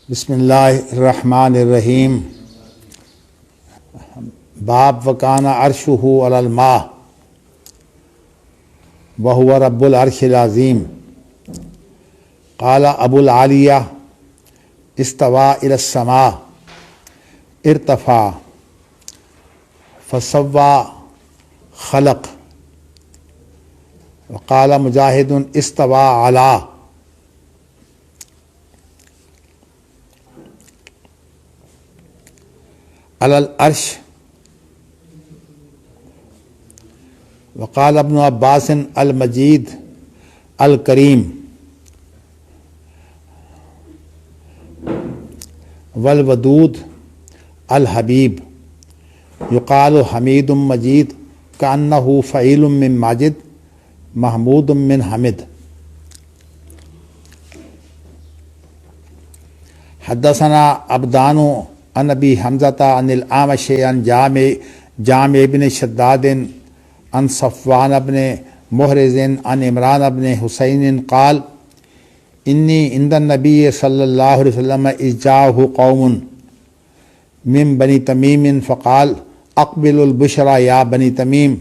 بسم اللہ الرحمن الرحیم باب وکان عرشہ علی الماء وہو رب العرش العظیم قال ابو العالیہ استوى الی السماء ارتفع فسوى خلق وقال مجاہد استوى علی العرش وقال ابن عباس المجید الکریم والودود الحبیب یقال حمید مجید کأنہ فعیل من ماجد محمود من حمد. حدثنا عبدان عن ابی حمزۃ عن الاعمش عن جامع بن شداد عن صفوان بن محرز عن عمران بن حسین قال انی عند النبی صلی اللہ علیہ وسلم اذ جاءہ قوم من بنی تمیم فقال اقبلوا البشرى یا بنی تمیم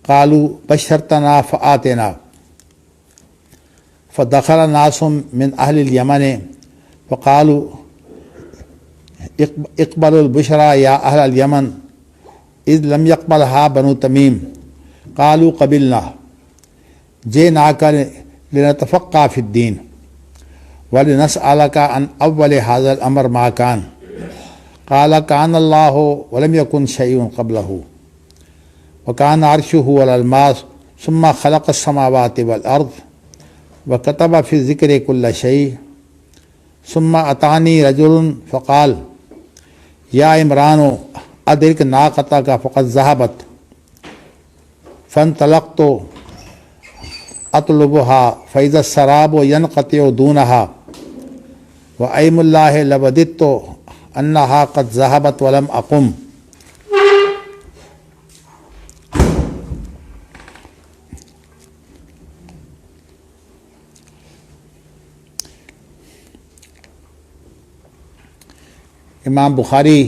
قالوا بشرتنا فآتنا فدخل ناس من اہل الیمن فقالوا اقبلوا البشرى یا اہل الیمن اذ لم يقبلها بنو تمیم قالوا قبلنا جئناک لنتفقه في الدین ولنسألك عن اول هذا الامر ما كان قال كان الله ولم يكن شيء قبله وكان عرشه على الماء ثم خلق السماوات والارض وكتب في الذكر كل شيء ثم اتاني رجل فقال یا عمران ادرک ناقتک فقد ذهبت فانطلقت اطلبها فاذا السراب ينقطع دونها وايم الله لوددت انها قد ذهبت ولم اقم. امام بخاری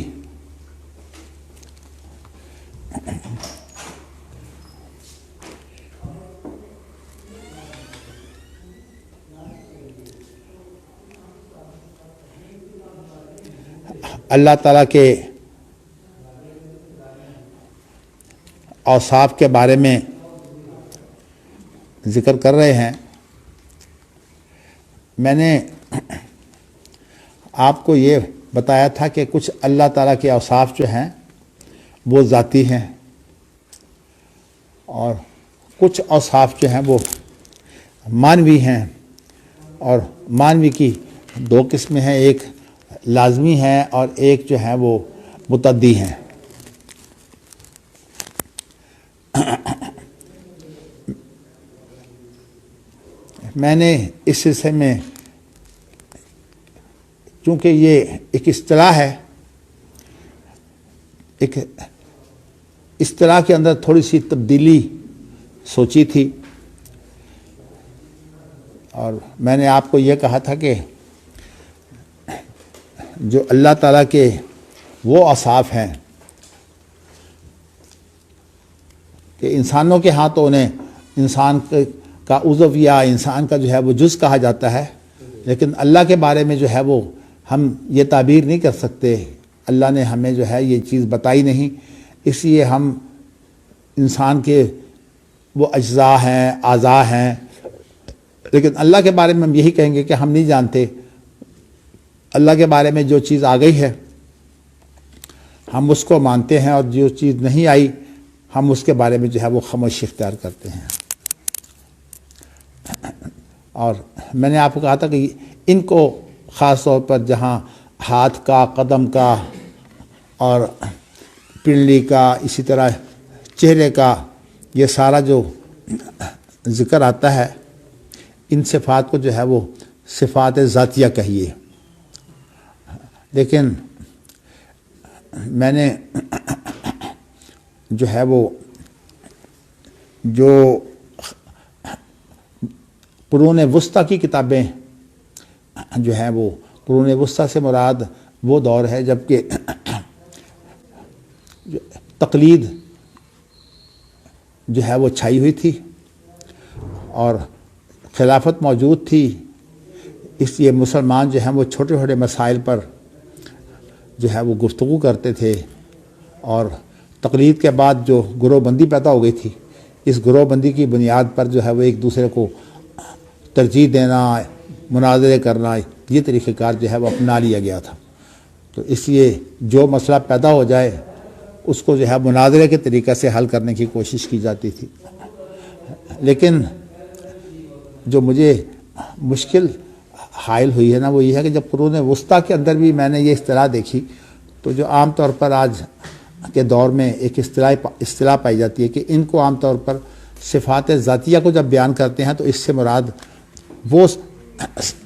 اللہ تعالیٰ کے اوصاف کے بارے میں ذکر کر رہے ہیں. میں نے آپ کو یہ بتایا تھا کہ کچھ اللہ تعالیٰ کے اوصاف جو ہیں وہ ذاتی ہیں اور کچھ اوصاف جو ہیں وہ معنوی ہیں. اور معنوی کی دو قسمیں ہیں، ایک لازمی ہیں اور ایک جو ہیں وہ متعدی ہیں. میں نے اس سلسلے میں چونکہ یہ ایک اصطلاح ہے، ایک اصطلاح کے اندر تھوڑی سی تبدیلی سوچی تھی، اور میں نے آپ کو یہ کہا تھا کہ جو اللہ تعالیٰ کے وہ اوصاف ہیں کہ انسانوں کے ہاں تو انہیں انسان کا عضو یا انسان کا جو ہے وہ جز کہا جاتا ہے، لیکن اللہ کے بارے میں جو ہے وہ ہم یہ تعبیر نہیں کر سکتے. اللہ نے ہمیں جو ہے یہ چیز بتائی نہیں، اس لیے ہم انسان کے وہ اجزاء ہیں، اعضاء ہیں، لیکن اللہ کے بارے میں ہم یہی کہیں گے کہ ہم نہیں جانتے. اللہ کے بارے میں جو چیز آ گئی ہے ہم اس کو مانتے ہیں، اور جو چیز نہیں آئی ہم اس کے بارے میں جو ہے وہ خاموشی اختیار کرتے ہیں. اور میں نے آپ کو کہا تھا کہ ان کو خاص طور پر جہاں ہاتھ کا، قدم کا اور پنڈلی کا، اسی طرح چہرے کا، یہ سارا جو ذکر آتا ہے، ان صفات کو جو ہے وہ صفات ذاتیہ کہیے. لیکن میں نے جو ہے وہ جو قرون وسطیٰ کی کتابیں جو ہیں وہ قرون وسطیٰ سے مراد وہ دور ہے جب کہ تقلید جو ہے وہ چھائی ہوئی تھی اور خلافت موجود تھی، اس لیے مسلمان جو ہیں وہ چھوٹے چھوٹے مسائل پر جو ہے وہ گفتگو کرتے تھے، اور تقلید کے بعد جو گروہ بندی پیدا ہو گئی تھی، اس گروہ بندی کی بنیاد پر جو ہے وہ ایک دوسرے کو ترجیح دینا، مناظرے کرنا، یہ طریقہ کار جو ہے وہ اپنا لیا گیا تھا۔ تو اس لیے جو مسئلہ پیدا ہو جائے اس کو جو ہے مناظرے کے طریقے سے حل کرنے کی کوشش کی جاتی تھی۔ لیکن جو مجھے مشکل حائل ہوئی ہے نا، وہ یہ ہے کہ جب قرون وسطیٰ کے اندر بھی میں نے یہ اصطلاح دیکھی، تو جو عام طور پر آج کے دور میں ایک اصطلاح پائی جاتی ہے کہ ان کو عام طور پر صفات ذاتیہ کو جب بیان کرتے ہیں تو اس سے مراد وہ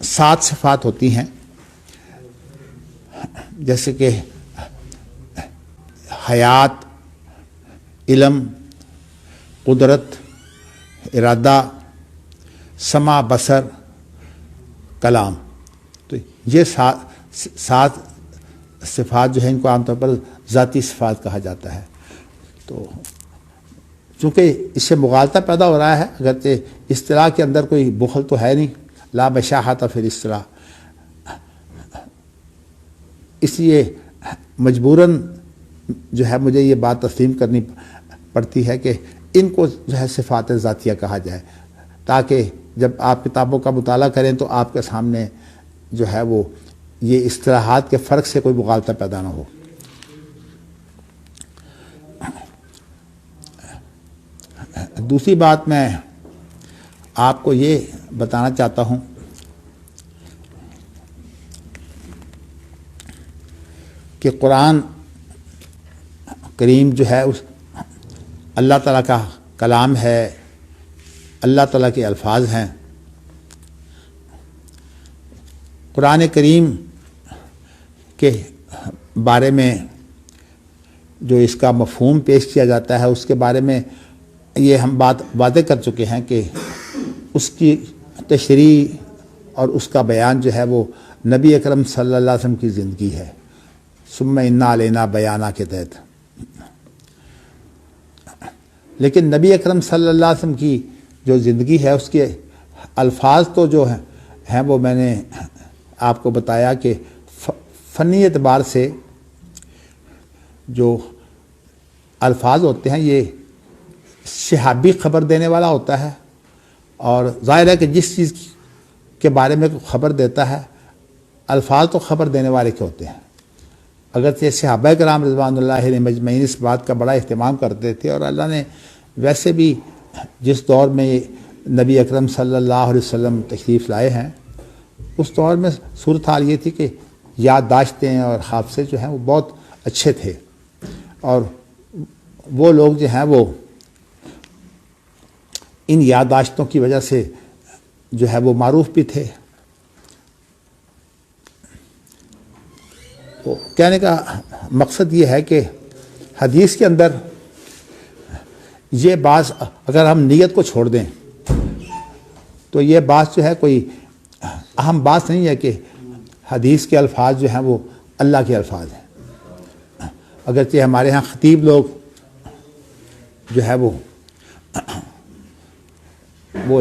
7 صفات ہوتی ہیں، جیسے کہ حیات، علم، قدرت، ارادہ، سمع، بصر، کلام۔ تو یہ 7 صفات جو ہیں ان کو عام طور پر ذاتی صفات کہا جاتا ہے۔ تو چونکہ اس سے مغالطہ پیدا ہو رہا ہے، اگرچہ اصطلاح کے اندر کوئی بخل تو ہے نہیں، لا بشاحت فی الاصطلاح، اس لیے مجبوراً جو ہے مجھے یہ بات تسلیم کرنی پڑتی ہے کہ ان کو جو ہے صفات ذاتیہ کہا جائے، تاکہ جب آپ کتابوں کا مطالعہ کریں تو آپ کے سامنے جو ہے وہ یہ اصطلاحات کے فرق سے کوئی مغالطہ پیدا نہ ہو۔ دوسری بات میں آپ کو یہ بتانا چاہتا ہوں کہ قرآن کریم جو ہے اس اللہ تعالیٰ کا کلام ہے، اللہ تعالیٰ کے الفاظ ہیں۔ قرآن کریم کے بارے میں جو اس کا مفہوم پیش کیا جاتا ہے، اس کے بارے میں یہ ہم بات واضح کر چکے ہیں کہ اس کی تشریح اور اس کا بیان جو ہے وہ نبی اکرم صلی اللہ علیہ وسلم کی زندگی ہے، ثم انا علینا بیانہ کے تحت۔ لیکن نبی اکرم صلی اللہ علیہ وسلم کی جو زندگی ہے اس کے الفاظ تو جو ہیں وہ میں نے آپ کو بتایا کہ فنی اعتبار سے جو الفاظ ہوتے ہیں یہ شہابی خبر دینے والا ہوتا ہے، اور ظاہر ہے کہ جس چیز کے بارے میں خبر دیتا ہے الفاظ تو خبر دینے والے کے ہوتے ہیں۔ اگرچہ صحابہ کرام رضوان اللہ علیہم اجمعین اس بات کا بڑا اہتمام کرتے تھے، اور اللہ نے ویسے بھی جس دور میں نبی اکرم صلی اللہ علیہ وسلم تشریف لائے ہیں اس دور میں صورتحال یہ تھی کہ یادداشتیں اور حافظے جو ہیں وہ بہت اچھے تھے، اور وہ لوگ جو ہیں وہ ان یادداشتوں کی وجہ سے جو ہے وہ معروف بھی تھے۔ تو کہنے کا مقصد یہ ہے کہ حدیث کے اندر یہ بات اگر ہم نیت کو چھوڑ دیں تو یہ بات جو ہے کوئی اہم بات نہیں ہے کہ حدیث کے الفاظ جو ہیں وہ اللہ کے الفاظ ہیں۔ اگرچہ ہمارے ہاں خطیب لوگ جو ہے وہ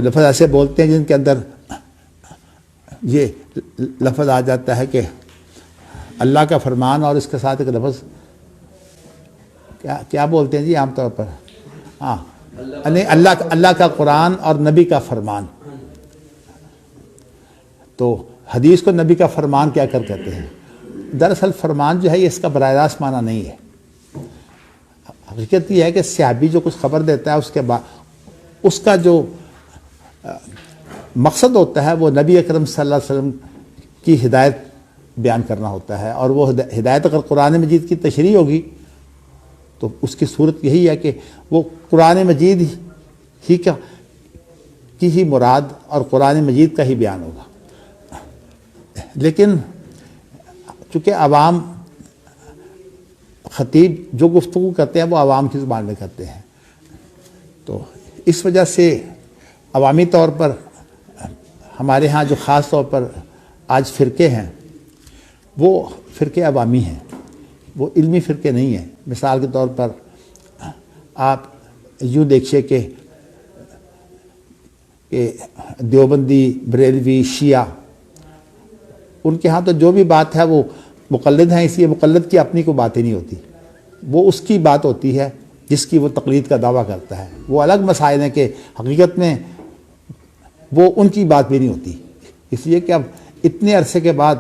لفظ ایسے بولتے ہیں جن کے اندر یہ لفظ آ جاتا ہے کہ اللہ کا فرمان، اور اس کے ساتھ ایک لفظ کیا بولتے ہیں جی عام طور پر، ہاں اللہ کا قرآن اور نبی کا فرمان۔ تو حدیث کو نبی کا فرمان کیا کر کہتے ہیں؟ دراصل فرمان جو ہے یہ اس کا براہ راست معنی نہیں ہے۔ حقیقت یہ ہے کہ صحابی جو کچھ خبر دیتا ہے اس کے بعد اس کا جو مقصد ہوتا ہے وہ نبی اکرم صلی اللہ علیہ وسلم کی ہدایت بیان کرنا ہوتا ہے، اور وہ ہدایت اگر قرآن مجید کی تشریح ہوگی تو اس کی صورت یہی ہے کہ وہ قرآن مجید کی ہی مراد اور قرآن مجید کا ہی بیان ہوگا۔ لیکن چونکہ عوام خطیب جو گفتگو کرتے ہیں وہ عوام کی زبان میں کرتے ہیں، تو اس وجہ سے عوامی طور پر ہمارے ہاں جو خاص طور پر آج فرقے ہیں وہ فرقے عوامی ہیں، وہ علمی فرقے نہیں ہیں۔ مثال کے طور پر آپ یوں دیکھیے کہ دیوبندی، بریلوی، شیعہ، ان کے ہاں تو جو بھی بات ہے وہ مقلد ہیں، اس لیے مقلد کی اپنی کوئی بات ہی نہیں ہوتی، وہ اس کی بات ہوتی ہے جس کی وہ تقلید کا دعویٰ کرتا ہے۔ وہ الگ مسائل ہیں کہ حقیقت میں وہ ان کی بات بھی نہیں ہوتی، اس لیے کہ اب اتنے عرصے کے بعد،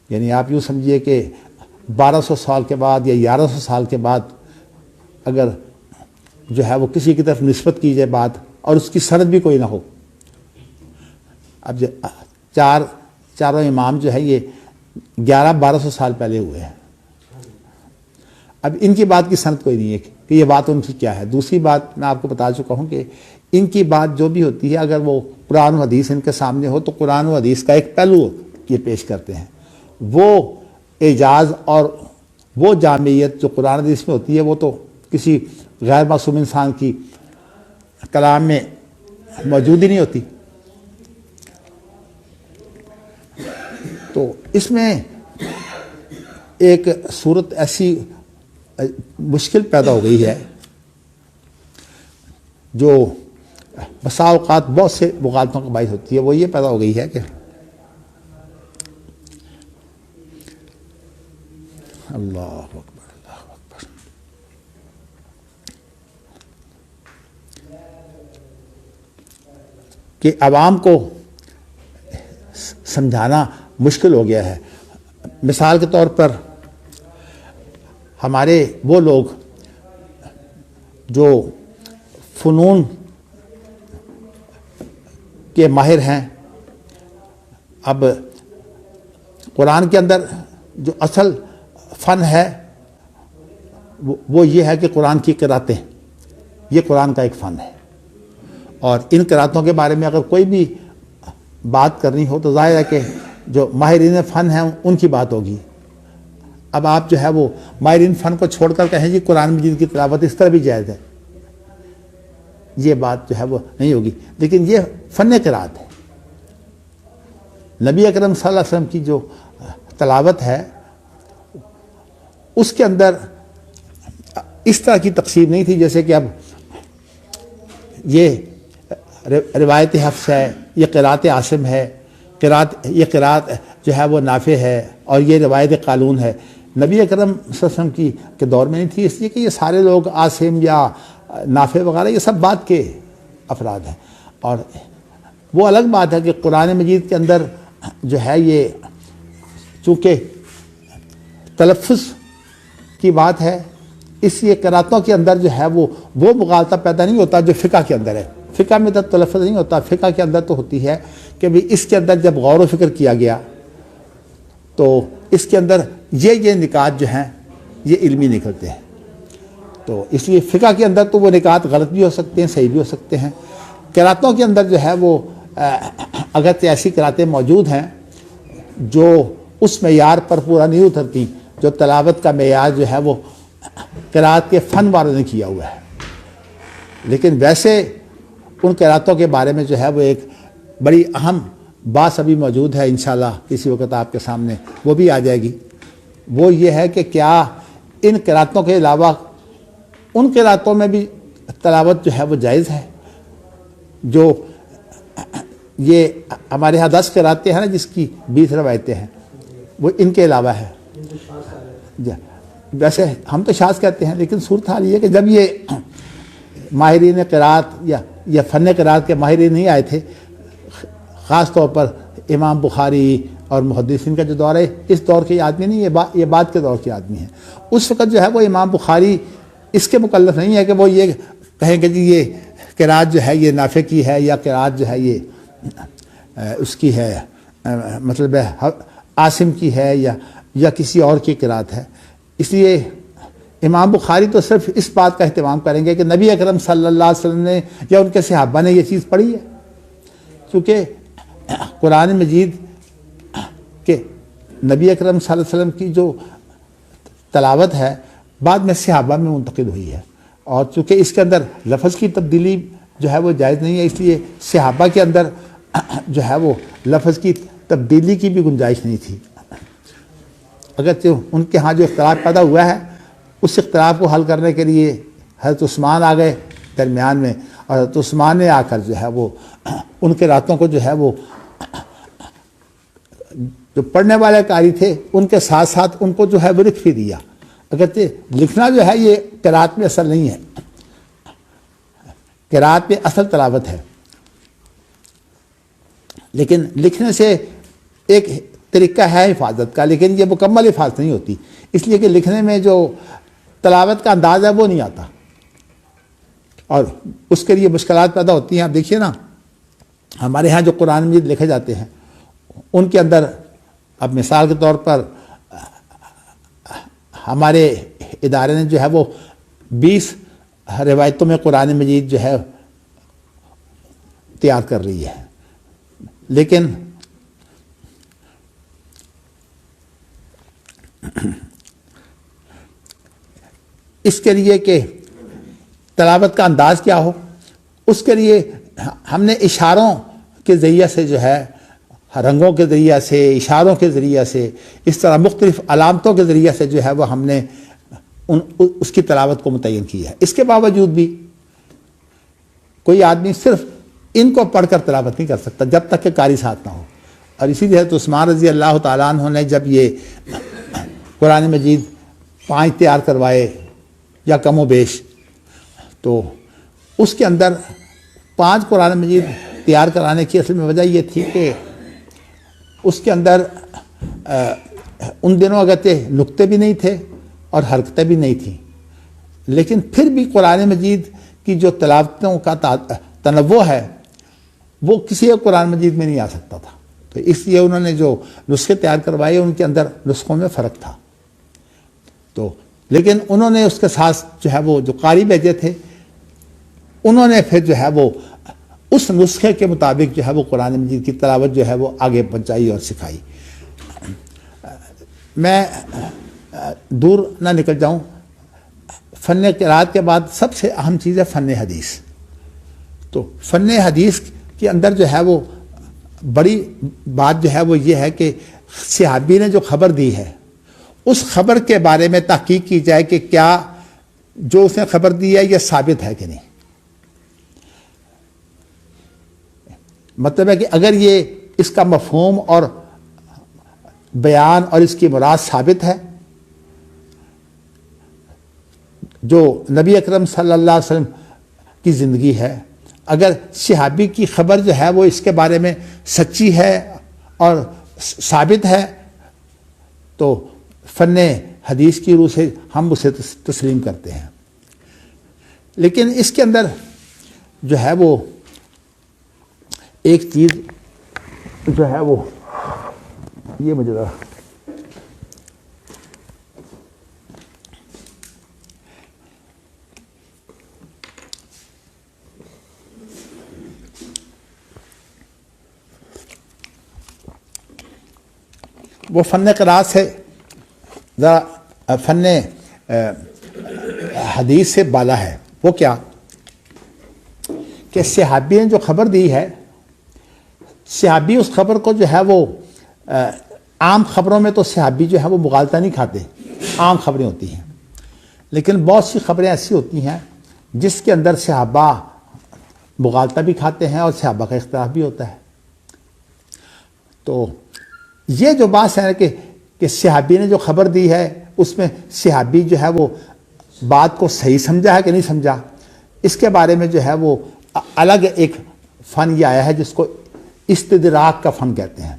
یعنی آپ یوں سمجھیے کہ 1200 سال کے بعد یا 1100 سال کے بعد اگر جو ہے وہ کسی کی طرف نسبت کی جائے بات اور اس کی سند بھی کوئی نہ ہو، اب چاروں امام جو ہے یہ 1200 سال پہلے ہوئے ہیں، اب ان کی بات کی سند کوئی نہیں ہے کہ یہ بات ان کی کیا ہے۔ دوسری بات میں آپ کو بتا چکا ہوں کہ ان کی بات جو بھی ہوتی ہے اگر وہ قرآن و حدیث ان کے سامنے ہو تو قرآن و حدیث کا ایک پہلو یہ پیش کرتے ہیں، وہ اعجاز اور وہ جامعیت جو قرآن حدیث میں ہوتی ہے وہ تو کسی غیر معصوم انسان کی کلام میں موجود ہی نہیں ہوتی۔ تو اس میں ایک صورت ایسی مشکل پیدا ہو گئی ہے جو بسا اوقات بہت سے مغالطوں کا باعث ہوتی ہے، وہ یہ پیدا ہو گئی ہے کہ اللہ اکبر اللہ اکبر، کہ عوام کو سمجھانا مشکل ہو گیا ہے۔ مثال کے طور پر ہمارے وہ لوگ جو فنون کے ماہر ہیں، اب قرآن کے اندر جو اصل فن ہے وہ یہ ہے کہ قرآن کی قراتیں، یہ قرآن کا ایک فن ہے، اور ان قراتوں کے بارے میں اگر کوئی بھی بات کرنی ہو تو ظاہر ہے کہ جو ماہرین فن ہیں ان کی بات ہوگی۔ اب آپ جو ہے وہ ماہرین فن کو چھوڑ کر کہیں جی قرآن مجید کی تلاوت اس طرح بھی جائز ہے، یہ بات جو ہے وہ نہیں ہوگی۔ لیکن یہ فن قرات ہے، نبی اکرم صلی اللہ علیہ وسلم کی جو تلاوت ہے اس کے اندر اس طرح کی تقسیم نہیں تھی جیسے کہ اب یہ روایت حفص ہے، یہ قرات عاصم ہے، یہ قرات جو ہے وہ نافع ہے، اور یہ روایت قالون ہے۔ نبی اکرم صلی اللہ علیہ وسلم کے دور میں نہیں تھی، اس لیے کہ یہ سارے لوگ عاصم یا نافع وغیرہ یہ سب بات کے افراد ہیں، اور وہ الگ بات ہے کہ قرآن مجید کے اندر جو ہے یہ چونکہ تلفظ کی بات ہے، اس لیے قراتوں کے اندر جو ہے وہ مغالطہ پیدا نہیں ہوتا جو فقہ کے اندر ہے۔ فقہ میں تو تلفظ نہیں ہوتا، فقہ کے اندر تو ہوتی ہے کہ بھی اس کے اندر جب غور و فکر کیا گیا تو اس کے اندر یہ نکات جو ہیں یہ علمی نکلتے ہیں، تو اس لیے فقہ کے اندر تو وہ نکات غلط بھی ہو سکتے ہیں، صحیح بھی ہو سکتے ہیں۔ قراتوں کے اندر جو ہے وہ اگرچہ ایسی قراتیں موجود ہیں جو اس معیار پر پورا نہیں اترتی جو تلاوت کا معیار جو ہے وہ قرات کے فن والوں نے کیا ہوا ہے، لیکن ویسے ان قراتوں کے بارے میں جو ہے وہ ایک بڑی اہم بات ابھی موجود ہے، انشاءاللہ کسی وقت آپ کے سامنے وہ بھی آ جائے گی۔ وہ یہ ہے کہ کیا ان قراتوں کے علاوہ ان قراتوں میں بھی تلاوت جو ہے وہ جائز ہے؟ جو یہ ہمارے یہاں 10 قراتیں ہیں نا جس کی 20 روایتیں ہیں، وہ ان کے علاوہ ہے۔ ویسے ہم تو شاذ کہتے ہیں، لیکن صورتحال یہ ہے کہ جب یہ ماہرین قرات یا فن قرات کے ماہرین نہیں آئے تھے، خاص طور پر امام بخاری اور محدثین کا جو دور ہے، اس دور کے آدمی نہیں، یہ بعد کے دور کے آدمی ہیں۔ اس وقت جو ہے وہ امام بخاری اس کے مکلف نہیں ہے کہ وہ یہ کہیں کہ جی یہ قرات جو ہے یہ نافع کی ہے یا قرات جو ہے یہ اس کی ہے، مطلب عاصم کی ہے یا کسی اور کی قرات ہے۔ اس لیے امام بخاری تو صرف اس بات کا اہتمام کریں گے کہ نبی اکرم صلی اللہ علیہ وسلم نے یا ان کے صحابہ نے یہ چیز پڑھی ہے، کیونکہ قرآن مجید کے نبی اکرم صلی اللہ علیہ وسلم کی جو تلاوت ہے بعد میں صحابہ میں منتقل ہوئی ہے، اور چونکہ اس کے اندر لفظ کی تبدیلی جو ہے وہ جائز نہیں ہے، اس لیے صحابہ کے اندر جو ہے وہ لفظ کی تبدیلی کی بھی گنجائش نہیں تھی۔ اگرچہ ان کے ہاں جو اختلاف پیدا ہوا ہے اس اختلاف کو حل کرنے کے لیے حضرت عثمان آ گئے درمیان میں، اور حضرت عثمان نے آ کر جو ہے وہ ان کے راتوں کو جو ہے وہ جو پڑھنے والے قاری تھے ان کے ساتھ ساتھ ان کو جو ہے وہ لکھ بھی دیا۔ اگرچہ لکھنا جو ہے یہ قرات میں اصل نہیں ہے، قرات میں اصل تلاوت ہے، لیکن لکھنے سے ایک طریقہ ہے حفاظت کا، لیکن یہ مکمل حفاظت نہیں ہوتی، اس لیے کہ لکھنے میں جو تلاوت کا انداز ہے وہ نہیں آتا اور اس کے لیے مشکلات پیدا ہوتی ہیں۔ آپ دیکھیے نا، ہمارے ہاں جو قرآن مجید لکھے جاتے ہیں ان کے اندر، اب مثال کے طور پر ہمارے ادارے نے جو ہے وہ 20 روایتوں میں قرآن مجید جو ہے تیار کر رہی ہے، لیکن اس کے لیے کہ تلاوت کا انداز کیا ہو، اس کے لیے ہم نے اشاروں کے ذریعے سے جو ہے، رنگوں کے ذریعے سے، اشاروں کے ذریعے سے، اس طرح مختلف علامتوں کے ذریعے سے جو ہے وہ ہم نے اس کی تلاوت کو متعین کی ہے۔ اس کے باوجود بھی کوئی آدمی صرف ان کو پڑھ کر تلاوت نہیں کر سکتا جب تک کہ قاری ساتھ نہ ہو، اور اسی لیے حضرت عثمان رضی اللہ تعالیٰ عنہ نے جب یہ قرآن مجید 5 تیار کروائے یا کم و بیش، تو اس کے اندر 5 قرآن مجید تیار کرانے کی اصل میں وجہ یہ تھی کہ اس کے اندر ان دنوں اگرچہ نقطے بھی نہیں تھے اور حرکتیں بھی نہیں تھیں، لیکن پھر بھی قرآن مجید کی جو تلاوتوں کا تنوع ہے وہ کسی ایک قرآن مجید میں نہیں آ سکتا تھا، تو اس لیے انہوں نے جو نسخے تیار کروائے ان کے اندر نسخوں میں فرق تھا، تو لیکن انہوں نے اس کے ساتھ جو ہے وہ جو قاری بھیجے تھے انہوں نے پھر جو ہے وہ اس نسخے کے مطابق جو ہے وہ قرآن مجید کی تلاوت جو ہے وہ آگے پہنچائی اور سکھائی۔ میں دور نہ نکل جاؤں، فن قرات کے بعد سب سے اہم چیز ہے فن حدیث۔ تو فن حدیث کے اندر جو ہے وہ بڑی بات جو ہے وہ یہ ہے کہ صحابی نے جو خبر دی ہے اس خبر کے بارے میں تحقیق کی جائے کہ کیا جو اس نے خبر دی ہے یہ ثابت ہے کہ نہیں۔ مطلب ہے کہ اگر یہ اس کا مفہوم اور بیان اور اس کی مراد ثابت ہے، جو نبی اکرم صلی اللہ علیہ وسلم کی زندگی ہے، اگر صحابی کی خبر جو ہے وہ اس کے بارے میں سچی ہے اور ثابت ہے تو فن حدیث کی روح سے ہم اسے تسلیم کرتے ہیں۔ لیکن اس کے اندر جو ہے وہ ایک چیز جو ہے وہ یہ مجھے ذرا وہ فن قرات سے ذرا فن حدیث سے بالا ہے۔ وہ کیا کہ صحابی نے جو خبر دی ہے، صحابی اس خبر کو جو ہے وہ عام خبروں میں تو صحابی جو ہے وہ مغالطہ نہیں کھاتے، عام خبریں ہوتی ہیں، لیکن بہت سی خبریں ایسی ہوتی ہیں جس کے اندر صحابہ مغالطہ بھی کھاتے ہیں اور صحابہ کا اختلاف بھی ہوتا ہے۔ تو یہ جو بات ہے کہ صحابی نے جو خبر دی ہے اس میں صحابی جو ہے وہ بات کو صحیح سمجھا ہے کہ نہیں سمجھا، اس کے بارے میں جو ہے وہ الگ ایک فن یہ آیا ہے جس کو استدراک کا فن کہتے ہیں۔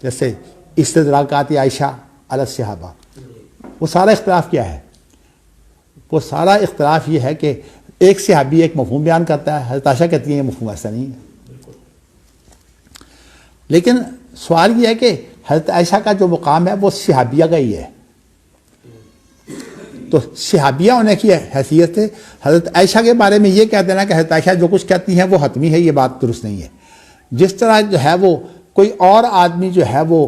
جیسے استدراکات عائشہ علی الصحابہ، وہ سارا اختلاف کیا ہے؟ وہ سارا اختلاف یہ ہے کہ ایک صحابی ایک مفہوم بیان کرتا ہے، حضرت عائشہ کہتی ہیں یہ مفہوم ایسا نہیں ہے، لیکن سوال یہ ہے کہ حضرت عائشہ کا جو مقام ہے وہ صحابیہ کا ہی ہے، تو صحابیہ ہونے کی حیثیت سے حضرت عائشہ کے بارے میں یہ کہہ دینا کہ حضرت عائشہ جو کچھ کہتی ہیں وہ حتمی ہے، یہ بات درست نہیں ہے۔ جس طرح جو ہے وہ کوئی اور آدمی جو ہے وہ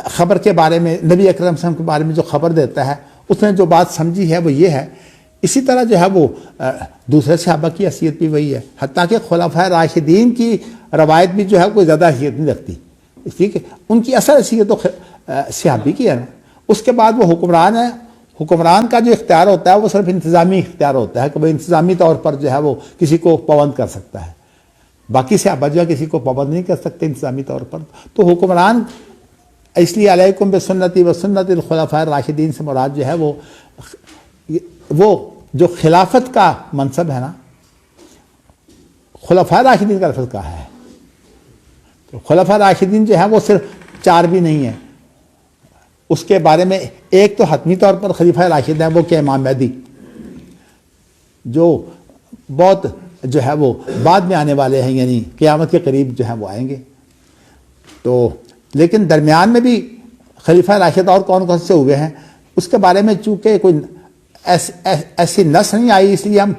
خبر کے بارے میں، نبی اکرم صلی اللہ علیہ وسلم کے بارے میں جو خبر دیتا ہے اس نے جو بات سمجھی ہے وہ یہ ہے، اسی طرح جو ہے وہ دوسرے صحابہ کی حیثیت بھی وہی ہے، حتیٰ کہ خلفائے راشدین کی روایت بھی جو ہے کوئی زیادہ حیثیت نہیں رکھتی، اس لیے کہ ان کی اصل حیثیت تو صحابی کی ہے نا، اس کے بعد وہ حکمران ہے. حکمران کا جو اختیار ہوتا ہے وہ صرف انتظامی اختیار ہوتا ہے کہ وہ انتظامی طور پر جو ہے وہ کسی کو پابند کر سکتا ہے. باقی صحابہ جو ہے کسی کو پابند نہیں کر سکتے انتظامی طور پر. تو حکمران اس لیے علیکم بسنتی و سنت الخلفاء الراشدین سے مراد جو ہے وہ جو خلافت کا منصب ہے نا، خلفاء راشدین کا لفظ کہا ہے. تو خلفاء راشدین جو ہے وہ صرف 4 بھی نہیں ہیں. اس کے بارے میں ایک تو حتمی طور پر خلیفہ راشد ہیں، وہ کہ امام مہدی، جو بہت جو ہے وہ بعد میں آنے والے ہیں، یعنی قیامت کے قریب جو ہے وہ آئیں گے. تو لیکن درمیان میں بھی خلیفہ راشد اور کون کون سے ہوئے ہیں اس کے بارے میں چونکہ کوئی ایسی نص نہیں آئی، اس لیے ہم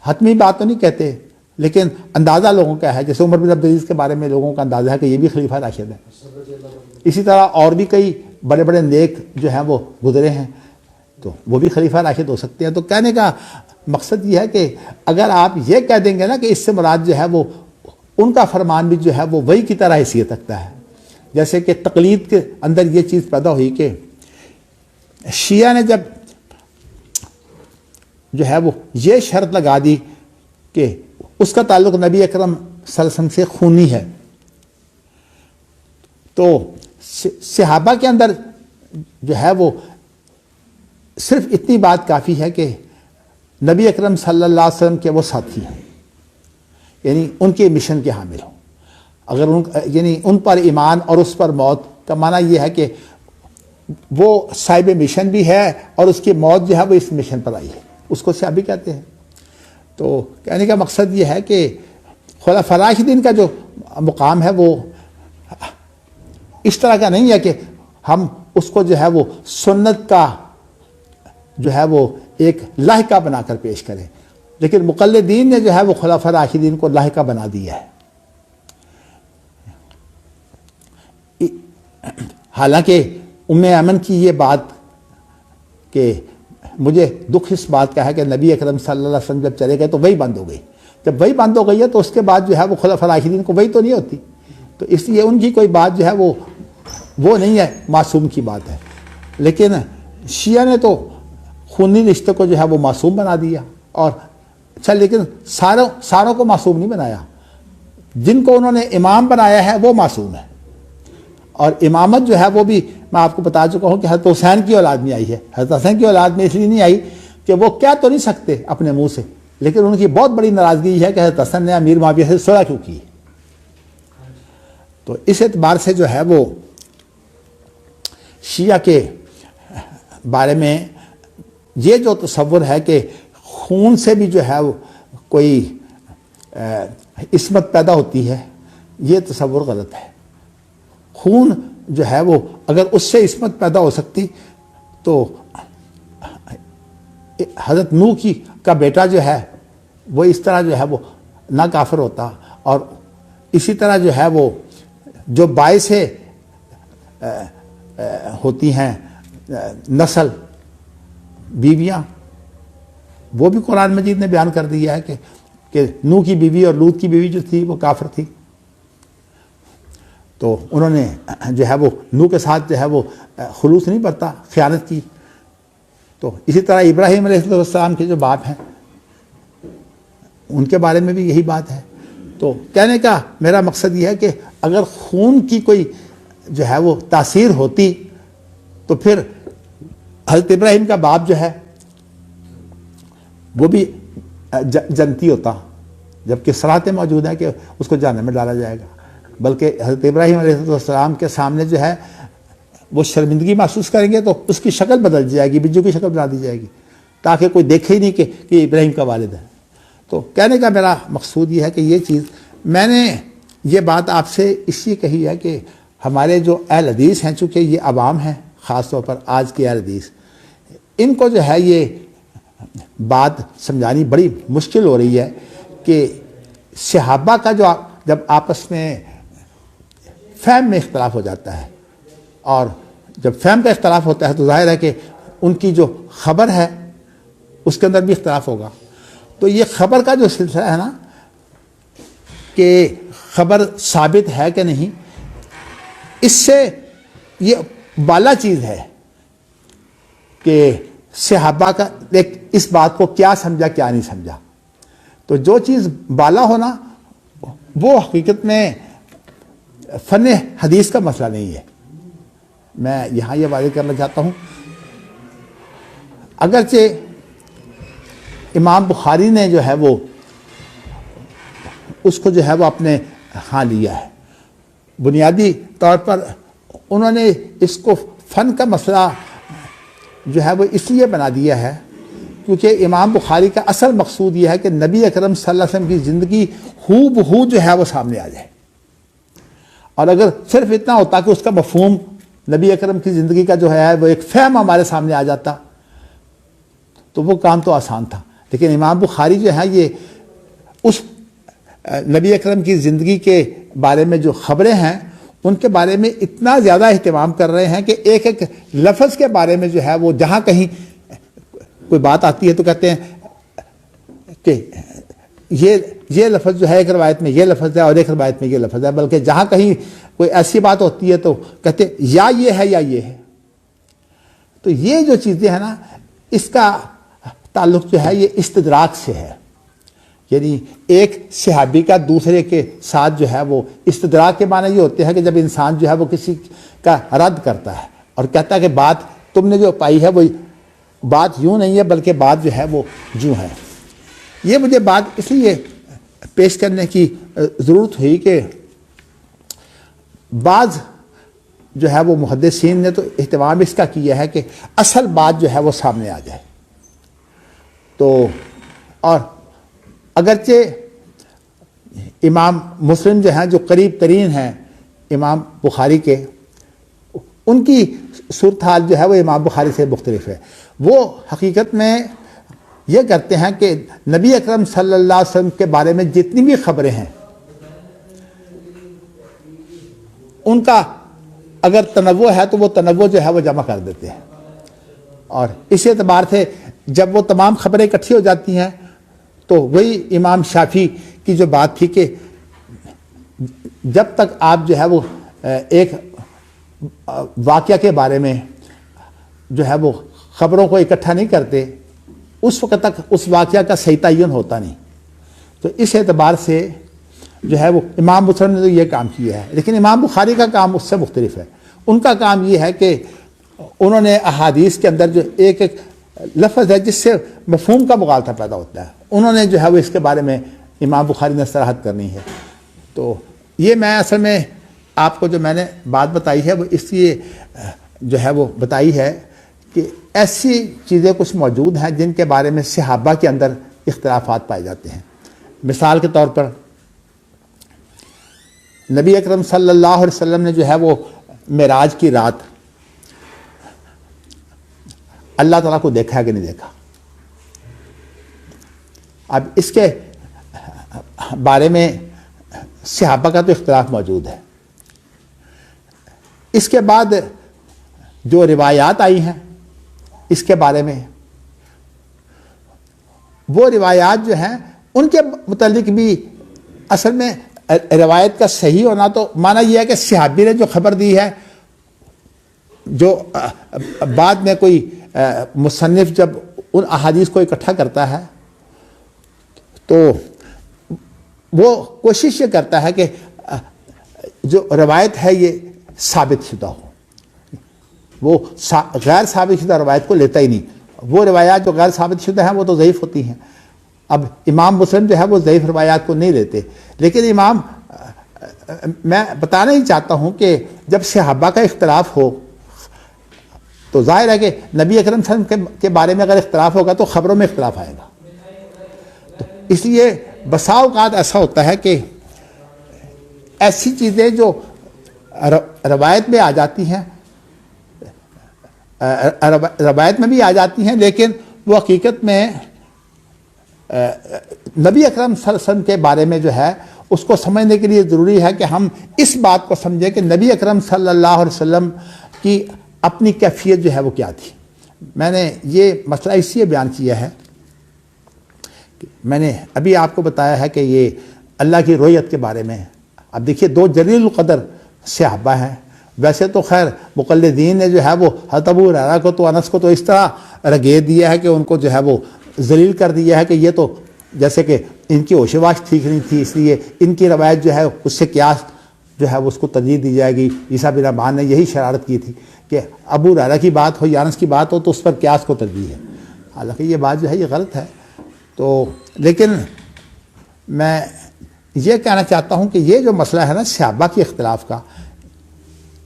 حتمی بات تو نہیں کہتے، لیکن اندازہ لوگوں کا ہے. جیسے عمر بن عبدالعزیز کے بارے میں لوگوں کا اندازہ ہے کہ یہ بھی خلیفہ راشد ہے. اسی طرح اور بھی کئی بڑے بڑے نیک جو ہیں وہ گزرے ہیں، تو وہ بھی خلیفہ راشد ہو سکتے ہیں. تو کہنے کا مقصد یہ ہے کہ اگر آپ یہ کہہ دیں گے نا کہ اس سے مراد جو ہے وہ ان کا فرمان بھی جو ہے وہ وہی کی طرح حیثیت رکھتا ہے. جیسے کہ تقلید کے اندر یہ چیز پیدا ہوئی کہ شیعہ نے جب جو ہے وہ یہ شرط لگا دی کہ اس کا تعلق نبی اکرم صلی اللہ علیہ وسلم سے خونی ہے، تو صحابہ کے اندر جو ہے وہ صرف اتنی بات کافی ہے کہ نبی اکرم صلی اللہ علیہ وسلم کے وہ ساتھی ہیں، یعنی ان کے مشن کے حامل ہوں. اگر یعنی ان پر ایمان اور اس پر موت کا معنی یہ ہے کہ وہ صاحب مشن بھی ہے اور اس کی موت جو ہے وہ اس مشن پر آئی ہے، اس کو صحابی کہتے ہیں. تو کہنے کا مقصد یہ ہے کہ خلفاء راشدین کا جو مقام ہے وہ اس طرح کا نہیں ہے کہ ہم اس کو جو ہے وہ سنت کا جو ہے وہ ایک لاحقہ بنا کر پیش کریں، لیکن مقلدین نے جو ہے وہ خلفاء راشدین کو لاحقہ بنا دیا ہے. حالانکہ ام ایمن کی یہ بات کہ مجھے دکھ اس بات کا ہے کہ نبی اکرم صلی اللہ علیہ وسلم جب چلے گئے تو وہی بند ہو گئی. جب وہی بند ہو گئی ہے تو اس کے بعد جو ہے وہ خلفاء راشدین کو وہی تو نہیں ہوتی. تو اس لیے ان کی کوئی بات جو ہے وہ نہیں ہے، معصوم کی بات ہے. لیکن شیعہ نے تو خونی رشتے کو جو ہے وہ معصوم بنا دیا. اور اچھا، لیکن ساروں کو معصوم نہیں بنایا. جن کو انہوں نے امام بنایا ہے وہ معصوم ہے. اور امامت جو ہے وہ بھی میں آپ کو بتا چکا ہوں کہ حضرت حسین کی اولاد میں آئی ہے. حضرت حسین کی اولاد میں اس لیے نہیں آئی کہ وہ کیا تو نہیں سکتے اپنے منہ سے، لیکن ان کی بہت بڑی ناراضگی ہے کہ حضرت حسن نے امیر معاویہ سے صلح کیوں کی. تو اس اعتبار سے جو ہے وہ شیعہ کے بارے میں یہ جو تصور ہے کہ خون سے بھی جو ہے وہ کوئی عصمت پیدا ہوتی ہے، یہ تصور غلط ہے. خون جو ہے وہ اگر اس سے عصمت پیدا ہو سکتی تو حضرت نوح کا بیٹا جو ہے وہ اس طرح جو ہے وہ نہ کافر ہوتا. اور اسی طرح جو ہے وہ جو باعث ہوتی ہیں نسل بیویاں، وہ بھی قرآن مجید نے بیان کر دیا ہے کہ نوح کی بیوی اور لوط کی بیوی جو تھی وہ کافر تھی. تو انہوں نے جو ہے وہ نوح کے ساتھ جو ہے وہ خلوص نہیں برتا، خیانت کی. تو اسی طرح ابراہیم علیہ السلام کے جو باپ ہیں ان کے بارے میں بھی یہی بات ہے. تو کہنے کا میرا مقصد یہ ہے کہ اگر خون کی کوئی جو ہے وہ تاثیر ہوتی تو پھر حضرت ابراہیم کا باپ جو ہے وہ بھی جنتی ہوتا، جبکہ صراط موجود ہے کہ اس کو جہنم میں ڈالا جائے گا. بلکہ حضرت ابراہیم علیہ السلام کے سامنے جو ہے وہ شرمندگی محسوس کریں گے تو اس کی شکل بدل جائے گی، بجو کی شکل بنا دی جائے گی، تاکہ کوئی دیکھے ہی نہیں کہ ابراہیم کا والد ہے. تو کہنے کا میرا مقصود یہ ہے کہ یہ چیز میں نے یہ بات آپ سے اس لیے کہی ہے کہ ہمارے جو اہل حدیث ہیں، چونکہ یہ عوام ہیں، خاص طور پر آج کے اہل حدیث، ان کو جو ہے یہ بات سمجھانی بڑی مشکل ہو رہی ہے کہ صحابہ کا جو جب آپس میں فہم میں اختلاف ہو جاتا ہے، اور جب فہم کا اختلاف ہوتا ہے تو ظاہر ہے کہ ان کی جو خبر ہے اس کے اندر بھی اختلاف ہوگا. تو یہ خبر کا جو سلسلہ ہے نا کہ خبر ثابت ہے کہ نہیں، اس سے یہ بالا چیز ہے کہ صحابہ کا ایک اس بات کو کیا سمجھا کیا نہیں سمجھا. تو جو چیز بالا ہونا وہ حقیقت میں فن حدیث کا مسئلہ نہیں ہے. میں یہاں یہ واضح کرنا چاہتا ہوں، اگرچہ امام بخاری نے جو ہے وہ اس کو جو ہے وہ اپنے ہاں لیا ہے، بنیادی طور پر انہوں نے اس کو فن کا مسئلہ جو ہے وہ اس لیے بنا دیا ہے کیونکہ امام بخاری کا اصل مقصود یہ ہے کہ نبی اکرم صلی اللہ علیہ وسلم کی زندگی ہو بہو جو ہے وہ سامنے آ جائے. اور اگر صرف اتنا ہوتا کہ اس کا مفہوم نبی اکرم کی زندگی کا جو ہے وہ ایک فہم ہمارے سامنے آ جاتا تو وہ کام تو آسان تھا. لیکن امام بخاری جو ہے یہ اس نبی اکرم کی زندگی کے بارے میں جو خبریں ہیں ان کے بارے میں اتنا زیادہ اہتمام کر رہے ہیں کہ ایک ایک لفظ کے بارے میں جو ہے وہ جہاں کہیں کوئی بات آتی ہے تو کہتے ہیں کہ یہ لفظ جو ہے ایک روایت میں یہ لفظ ہے اور ایک روایت میں یہ لفظ ہے، بلکہ جہاں کہیں کوئی ایسی بات ہوتی ہے تو کہتے ہیں یا یہ ہے یا یہ ہے. تو یہ جو چیزیں ہیں نا اس کا تعلق جو ہے یہ استدراک سے ہے، یعنی ایک صحابی کا دوسرے کے ساتھ جو ہے وہ استدراک کے معنی یہ ہوتے ہیں کہ جب انسان جو ہے وہ کسی کا رد کرتا ہے اور کہتا ہے کہ بات تم نے جو پائی ہے وہ بات یوں نہیں ہے بلکہ بات جو ہے وہ یوں ہے. یہ مجھے بات اس لیے پیش کرنے کی ضرورت ہوئی کہ بعض جو ہے وہ محدثین نے تو اہتمام اس کا کیا ہے کہ اصل بات جو ہے وہ سامنے آ جائے. تو اور اگرچہ امام مسلم جو ہیں جو قریب ترین ہیں امام بخاری کے، ان کی صورتحال جو ہے وہ امام بخاری سے مختلف ہے. وہ حقیقت میں یہ کرتے ہیں کہ نبی اکرم صلی اللہ علیہ وسلم کے بارے میں جتنی بھی خبریں ہیں ان کا اگر تنوع ہے تو وہ تنوع جو ہے وہ جمع کر دیتے ہیں. اور اس اعتبار سے جب وہ تمام خبریں اکٹھی ہو جاتی ہیں تو وہی امام شافعی کی جو بات تھی کہ جب تک آپ جو ہے وہ ایک واقعہ کے بارے میں جو ہے وہ خبروں کو اکٹھا نہیں کرتے اس وقت تک اس واقعہ کا صحیح تعین ہوتا نہیں. تو اس اعتبار سے جو ہے وہ امام مسلم نے تو یہ کام کیا ہے، لیکن امام بخاری کا کام اس سے مختلف ہے. ان کا کام یہ ہے کہ انہوں نے احادیث کے اندر جو ایک ایک لفظ ہے جس سے مفہوم کا مغالطہ پیدا ہوتا ہے، انہوں نے جو ہے وہ اس کے بارے میں امام بخاری نے صراحت کرنی ہے. تو یہ میں اصل میں آپ کو جو میں نے بات بتائی ہے وہ اس لیے جو ہے وہ بتائی ہے کہ ایسی چیزیں کچھ موجود ہیں جن کے بارے میں صحابہ کے اندر اختلافات پائے جاتے ہیں. مثال کے طور پر نبی اکرم صلی اللہ علیہ وسلم نے جو ہے وہ معراج کی رات اللہ تعالیٰ کو دیکھا ہے کہ نہیں دیکھا. اب اس کے بارے میں صحابہ کا تو اختلاف موجود ہے. اس کے بعد جو روایات آئی ہیں اس کے بارے میں، وہ روایات جو ہیں ان کے متعلق بھی اصل میں روایت کا صحیح ہونا تو معنی یہ ہے کہ صحابی نے جو خبر دی ہے، جو بعد میں کوئی مصنف جب ان احادیث کو اکٹھا کرتا ہے تو وہ کوشش یہ کرتا ہے کہ جو روایت ہے یہ ثابت شدہ ہو. وہ غیر ثابت شدہ روایت کو لیتا ہی نہیں. وہ روایات جو غیر ثابت شدہ ہیں وہ تو ضعیف ہوتی ہیں. اب امام مسلم جو ہے وہ ضعیف روایات کو نہیں لیتے، لیکن امام میں بتانا ہی چاہتا ہوں کہ جب صحابہ کا اختلاف ہو تو ظاہر ہے کہ نبی اکرم صلی اللہ علیہ وسلم کے بارے میں اگر اختلاف ہوگا تو خبروں میں اختلاف آئے گا. تو اس لیے بسا اوقات ایسا ہوتا ہے کہ ایسی چیزیں جو روایت میں آ جاتی ہیں، روایت میں بھی آ جاتی ہیں، لیکن وہ حقیقت میں نبی اکرم صلی اللہ علیہ وسلم کے بارے میں جو ہے اس کو سمجھنے کے لیے ضروری ہے کہ ہم اس بات کو سمجھیں کہ نبی اکرم صلی اللہ علیہ وسلم کی اپنی کیفیت جو ہے وہ کیا تھی. میں نے یہ مسئلہ اس لیے بیان کیا ہے کہ میں نے ابھی آپ کو بتایا ہے کہ یہ اللہ کی رؤیت کے بارے میں. اب دیکھیے دو جلیل القدر صحابہ ہیں، ویسے تو خیر مقلدین نے جو ہے وہ حضرت ابو ہریرہ کو تو انس کو تو اس طرح رگیت دیا ہے کہ ان کو جو ہے وہ ذلیل کر دیا ہے کہ یہ تو جیسے کہ ان کی ہوش واش ٹھیک نہیں تھی، اس لیے ان کی روایت جو ہے اس سے قیاس جو ہے وہ اس کو ترجیح دی جائے گی۔ عیسیٰ بن ابان نے یہی شرارت کی تھی کہ ابو ہریرہ کی بات ہو یا انس کی بات ہو تو اس پر قیاس کو ترجیح ہے، حالانکہ یہ بات جو ہے یہ غلط ہے۔ تو لیکن میں یہ کہنا چاہتا ہوں کہ یہ جو مسئلہ ہے نا صحابہ کے اختلاف کا،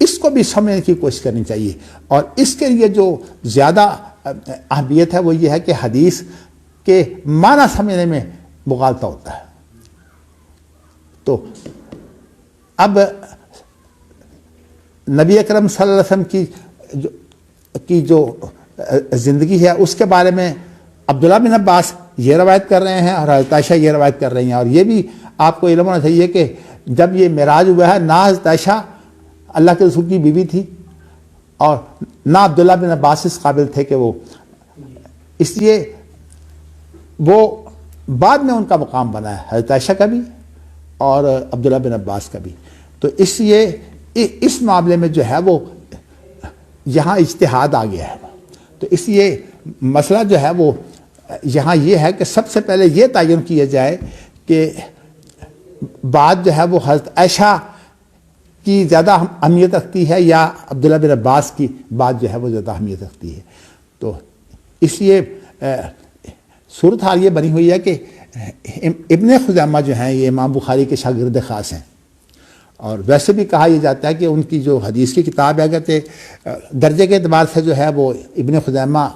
اس کو بھی سمجھنے کی کوشش کرنی چاہیے، اور اس کے لیے جو زیادہ اہمیت ہے وہ یہ ہے کہ حدیث کے معنی سمجھنے میں مغالطہ ہوتا ہے۔ تو اب نبی اکرم صلی اللہ علیہ وسلم کی جو زندگی ہے اس کے بارے میں عبداللہ بن عباس یہ روایت کر رہے ہیں اور حضرت عائشہ یہ روایت کر رہی ہیں، اور یہ بھی آپ کو علم ہونا چاہیے کہ جب یہ معراج ہوا ہے نہ حضرت عائشہ اللہ کے رسول کی بیوی تھی اور نہ عبداللہ بن عباس اس قابل تھے کہ وہ، اس لیے وہ بعد میں ان کا مقام بنا ہے، حضرت عائشہ کا بھی اور عبداللہ بن عباس کا بھی۔ تو اس لیے اس معاملے میں جو ہے وہ یہاں اجتہاد آ گیا ہے، تو اس لیے مسئلہ جو ہے وہ یہاں یہ ہے کہ سب سے پہلے یہ تعین کیا جائے کہ بات جو ہے وہ حضرت عائشہ کی زیادہ اہمیت رکھتی ہے یا عبداللہ بن عباس کی بات جو ہے وہ زیادہ اہمیت رکھتی ہے۔ تو اس لیے صورتحال یہ بنی ہوئی ہے کہ ابن خزیمہ جو ہیں یہ امام بخاری کے شاگرد خاص ہیں، اور ویسے بھی کہا یہ جاتا ہے کہ ان کی جو حدیث کی کتاب ہے کہتے درجے کے اعتبار سے جو ہے وہ ابن خزیمہ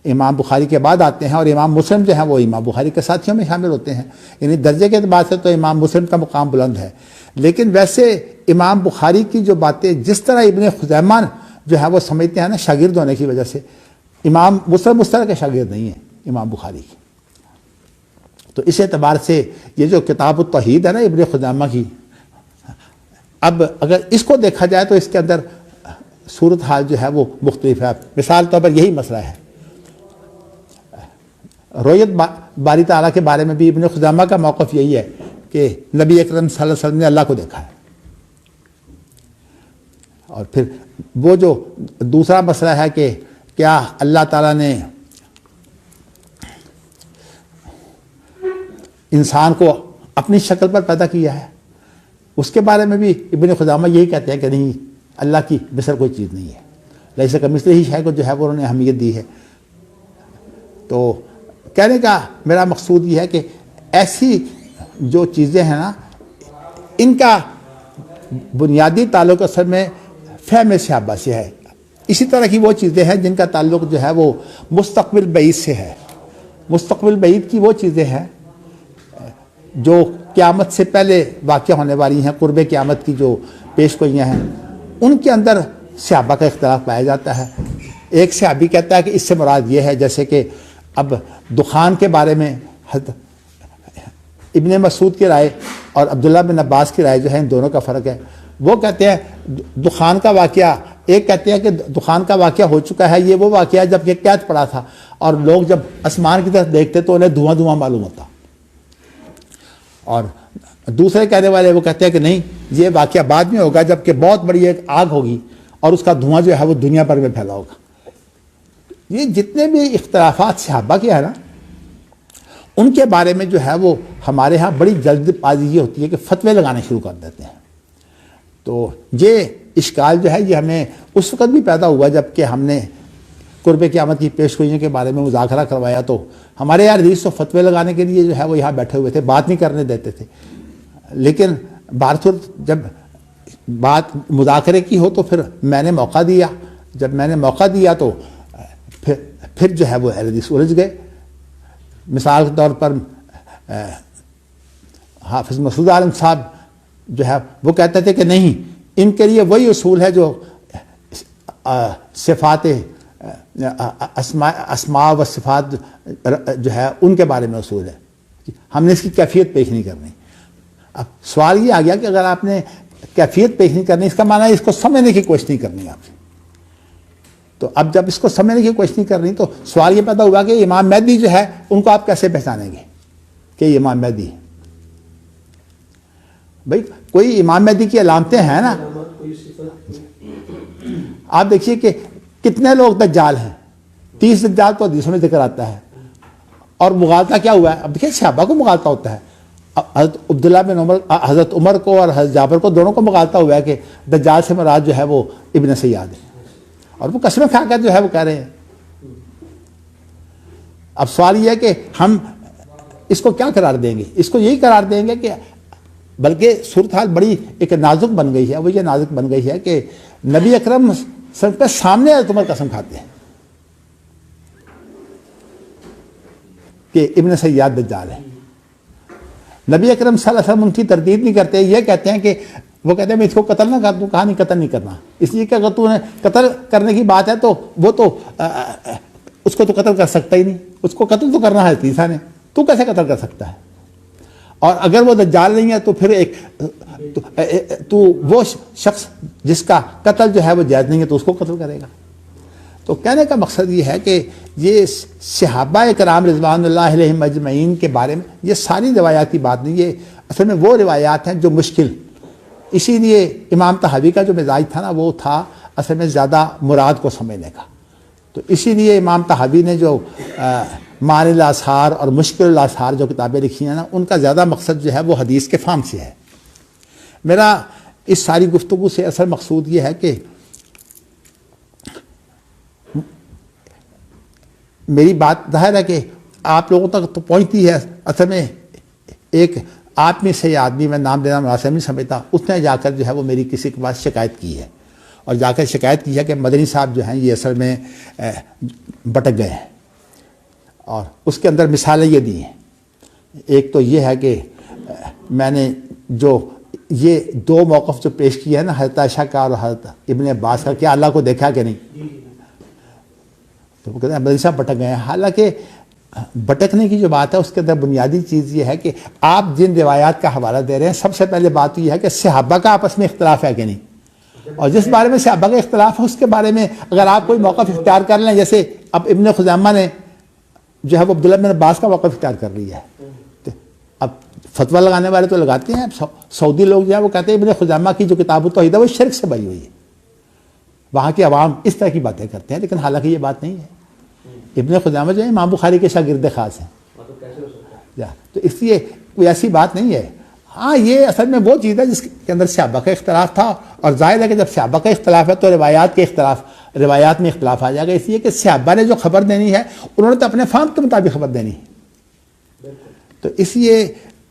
امام بخاری کے بعد آتے ہیں، اور امام مسلم جو ہیں وہ امام بخاری کے ساتھیوں میں شامل ہوتے ہیں، یعنی درجے کے اعتبار سے تو امام مسلم کا مقام بلند ہے، لیکن ویسے امام بخاری کی جو باتیں جس طرح ابن خزیمہ جو ہے وہ سمجھتے ہیں نا شاگرد ہونے کی وجہ سے، امام مسلم اس طرح کے شاگرد نہیں ہیں امام بخاری کی۔ تو اس اعتبار سے یہ جو کتاب التوحید ہے نا ابن خزیمہ کی، اب اگر اس کو دیکھا جائے تو اس کے اندر صورتحال جو ہے وہ مختلف ہے۔ مثال طور پر یہی مسئلہ ہے، رؤیت باری تعالیٰ کے بارے میں بھی ابن خزیمہ کا موقف یہی ہے کہ نبی اکرم صلی اللہ علیہ وسلم نے اللہ کو دیکھا ہے، اور پھر وہ جو دوسرا مسئلہ ہے کہ کیا اللہ تعالیٰ نے انسان کو اپنی شکل پر پیدا کیا ہے، اس کے بارے میں بھی ابن خزیمہ یہی کہتے ہیں کہ نہیں، اللہ کی مثل کوئی چیز نہیں ہے، لیس کمثلہ شیء کو جو ہے وہ انہوں نے اہمیت دی ہے۔ تو کہنے کا میرا مقصود یہ ہے کہ ایسی جو چیزیں ہیں نا ان کا بنیادی تعلق اصل میں فہم صحابہ سے ہے، اسی طرح کی وہ چیزیں ہیں جن کا تعلق جو ہے وہ مستقبل بعید سے ہے۔ مستقبل بعید کی وہ چیزیں ہیں جو قیامت سے پہلے واقع ہونے والی ہیں، قرب قیامت کی جو پیش گوئیاں ہیں، ان کے اندر صحابہ کا اختلاف پایا جاتا ہے۔ ایک صحابی کہتا ہے کہ اس سے مراد یہ ہے، جیسے کہ اب دخان کے بارے میں ابن مسعود کی رائے اور عبداللہ بن عباس کی رائے جو ہے ان دونوں کا فرق ہے۔ وہ کہتے ہیں دخان کا واقعہ، ایک کہتے ہیں کہ دخان کا واقعہ ہو چکا ہے، یہ وہ واقعہ جب یہ قید پڑا تھا اور لوگ جب آسمان کی طرف دیکھتے تو انہیں دھواں دھواں معلوم ہوتا، اور دوسرے کہنے والے وہ کہتے ہیں کہ نہیں، یہ واقعہ بعد میں ہوگا جب کہ بہت بڑی ایک آگ ہوگی اور اس کا دھواں جو ہے وہ دنیا بھر میں پھیلا ہوگا۔ یہ جتنے بھی اختلافات صحابہ کے ہیں نا ان کے بارے میں جو ہے وہ ہمارے ہاں بڑی جلد بازی یہ ہوتی ہے کہ فتوے لگانے شروع کر دیتے ہیں۔ تو یہ اشکال جو ہے یہ ہمیں اس وقت بھی پیدا ہوا جب کہ ہم نے قرب قیامت کی پیش گوئیوں کے بارے میں مذاکرہ کروایا، تو ہمارے یہاں حدیث و فتوے لگانے کے لیے جو ہے وہ یہاں بیٹھے ہوئے تھے، بات نہیں کرنے دیتے تھے، لیکن بہرصورت جب بات مذاکرے کی ہو تو پھر میں نے موقع دیا، جب میں نے موقع دیا تو پھر جو ہے وہ اہل حدیث الجھ گئے۔ مثال کے طور پر حافظ مسعود عالم صاحب جو ہے وہ کہتے تھے کہ نہیں، ان کے لیے وہی اصول ہے جو صفات اسماء و صفات جو ہے ان کے بارے میں اصول ہے، ہم نے اس کی کیفیت پیش نہیں کرنی۔ اب سوال یہ آ گیا کہ اگر آپ نے کیفیت پیش نہیں کرنی، اس کا معنی ہے اس کو سمجھنے کی کوشش نہیں کرنی آپ نے۔ تو اب جب اس کو سمجھنے کی کوشش نہیں کرنی تو سوال یہ پیدا ہوا کہ امام مہدی جو ہے ان کو آپ کیسے پہچانیں گے کہ یہ امام مہدی ہے؟ بھائی کوئی امام مہدی کی علامتیں ہیں نا، آپ دیکھیے کہ کتنے لوگ دجال ہیں، 30 دجال تو حدیثوں میں ذکر آتا ہے، اور مغالطہ کیا ہوا ہے؟ اب دیکھیے صحابہ کو مغالطہ ہوتا ہے، حضرت عبداللہ بن عمر، حضرت عمر کو اور حضرت جابر کو، دونوں کو مغالطہ ہوا ہے کہ دجال سے مراد جو ہے وہ ابن سیاد ہے، اور وہ قسمیں کھا کر جو ہے وہ کہہ رہے ہیں۔ اب سوال یہ ہے کہ ہم اس کو کیا قرار دیں گے؟ اس کو یہی قرار دیں گے کہ بلکہ صورتحال بڑی ایک نازک بن گئی ہے، وہ یہ نازک بن گئی ہے کہ نبی اکرم صلی اللہ علیہ وسلم کے سامنے حضرت عمر قسم کھاتے ہیں کہ ابن سیاد دجال ہے۔ نبی اکرم صلی اللہ علیہ وسلم ان کی تردید نہیں کرتے، یہ کہتے ہیں کہ وہ کہتے ہیں میں اس کو قتل نہ کر دوں، کہا نہیں قتل نہیں کرنا، اس لیے کہ اگر تو نے قتل کرنے کی بات ہے تو وہ تو اس کو تو قتل کر سکتا ہی نہیں، اس کو قتل تو کرنا ہے عیسیٰ نے، تو کیسے قتل کر سکتا ہے؟ اور اگر وہ دجال نہیں ہے تو پھر تو وہ شخص جس کا قتل جو ہے وہ جائز نہیں ہے تو اس کو قتل کرے گا۔ تو کہنے کا مقصد یہ ہے کہ یہ صحابہ کرام رضوان اللہ علیہم اجمعین کے بارے میں یہ ساری روایات کی بات نہیں، یہ اصل میں وہ روایات ہیں جو مشکل، اسی لیے امام طحاوی کا جو مزاج تھا نا وہ تھا اصل میں زیادہ مراد کو سمجھنے کا، تو اسی لیے امام طحاوی نے جو معانی الاثار اور مشکل الاثار جو کتابیں لکھی ہیں نا ان کا زیادہ مقصد جو ہے وہ حدیث کے فہم سے ہے۔ میرا اس ساری گفتگو سے اصل مقصود یہ ہے کہ میری بات ظاہر ہے کہ آپ لوگوں تک تو پہنچتی ہے، اصل میں ایک آپ میں سے آدمی، میں نام لینا مناسب نہیں سمجھتا، اس نے جا کر جو ہے وہ میری کسی کے پاس شکایت کی ہے، اور جا کر شکایت کی ہے کہ مدنی صاحب جو ہیں یہ اصل میں بٹک گئے ہیں، اور اس کے اندر مثالیں یہ دی ہیں۔ ایک تو یہ ہے کہ میں نے جو یہ 2 موقف جو پیش کیا ہے نا حضرت عائشہ کا اور حضرت ابن عباس کا، کیا اللہ کو دیکھا کہ نہیں؟ تو وہ کہتے ہیں مدنی صاحب بٹک گئے ہیں، حالانکہ بٹکنے کی جو بات ہے اس کے اندر بنیادی چیز یہ ہے کہ آپ جن روایات کا حوالہ دے رہے ہیں سب سے پہلے بات یہ ہے کہ صحابہ کا آپس میں اختلاف ہے کہ نہیں، اور جس بارے میں صحابہ کا اختلاف ہے اس کے بارے میں اگر آپ کوئی موقف اختیار کر لیں، جیسے اب ابن خزیمہ نے جو ہے وہ عبداللہ بن عباس کا موقف اختیار کر رہی ہے، اب فتویٰ لگانے والے تو لگاتے ہیں، سعودی لوگ جو ہیں وہ کہتے ہیں ابن خزیمہ کی جو کتاب التوحید ہے وہ شرک سے بھری ہوئی ہے، وہاں کے عوام اس طرح کی باتیں کرتے ہیں، لیکن حالانکہ یہ بات نہیں ہے۔ ابن خزیمہ جو ہے امام بخاری کے شاگرد خاص ہیں، تو اس لیے کوئی ایسی بات نہیں ہے۔ ہاں یہ اصل میں وہ چیز ہے جس کے اندر صحابہ کا اختلاف تھا، اور ظاہر ہے کہ جب صحابہ کا اختلاف ہے تو روایات میں اختلاف آ جائے گا، اس لیے کہ صحابہ نے جو خبر دینی ہے انہوں نے تو اپنے فہم کے مطابق خبر دینی ہے، تو اس لیے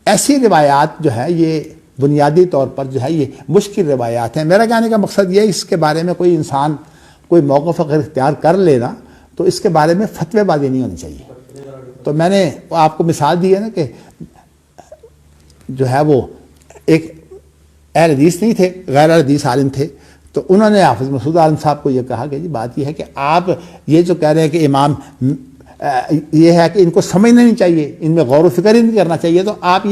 ایسی روایات جو ہے یہ بنیادی طور پر جو ہے یہ مشکل روایات ہیں۔ میرا کہنے کا مقصد یہ ہے اس کے بارے میں کوئی انسان کوئی موقف اگر اختیار کر لینا تو اس کے بارے میں فتوی بازی نہیں ہونی چاہیے۔ تو میں نے آپ کو مثال دی ہے نا کہ جو ہے وہ ایک اہل حدیث نہیں تھے، غیر اہل حدیث عالم تھے، تو انہوں نے حافظ مسعود عالم صاحب کو یہ کہا کہ جی بات یہ ہے کہ آپ یہ جو کہہ رہے ہیں کہ امام یہ ہے کہ ان کو سمجھنا نہیں چاہیے، ان میں غور و فکر ہی نہیں کرنا چاہیے، تو آپ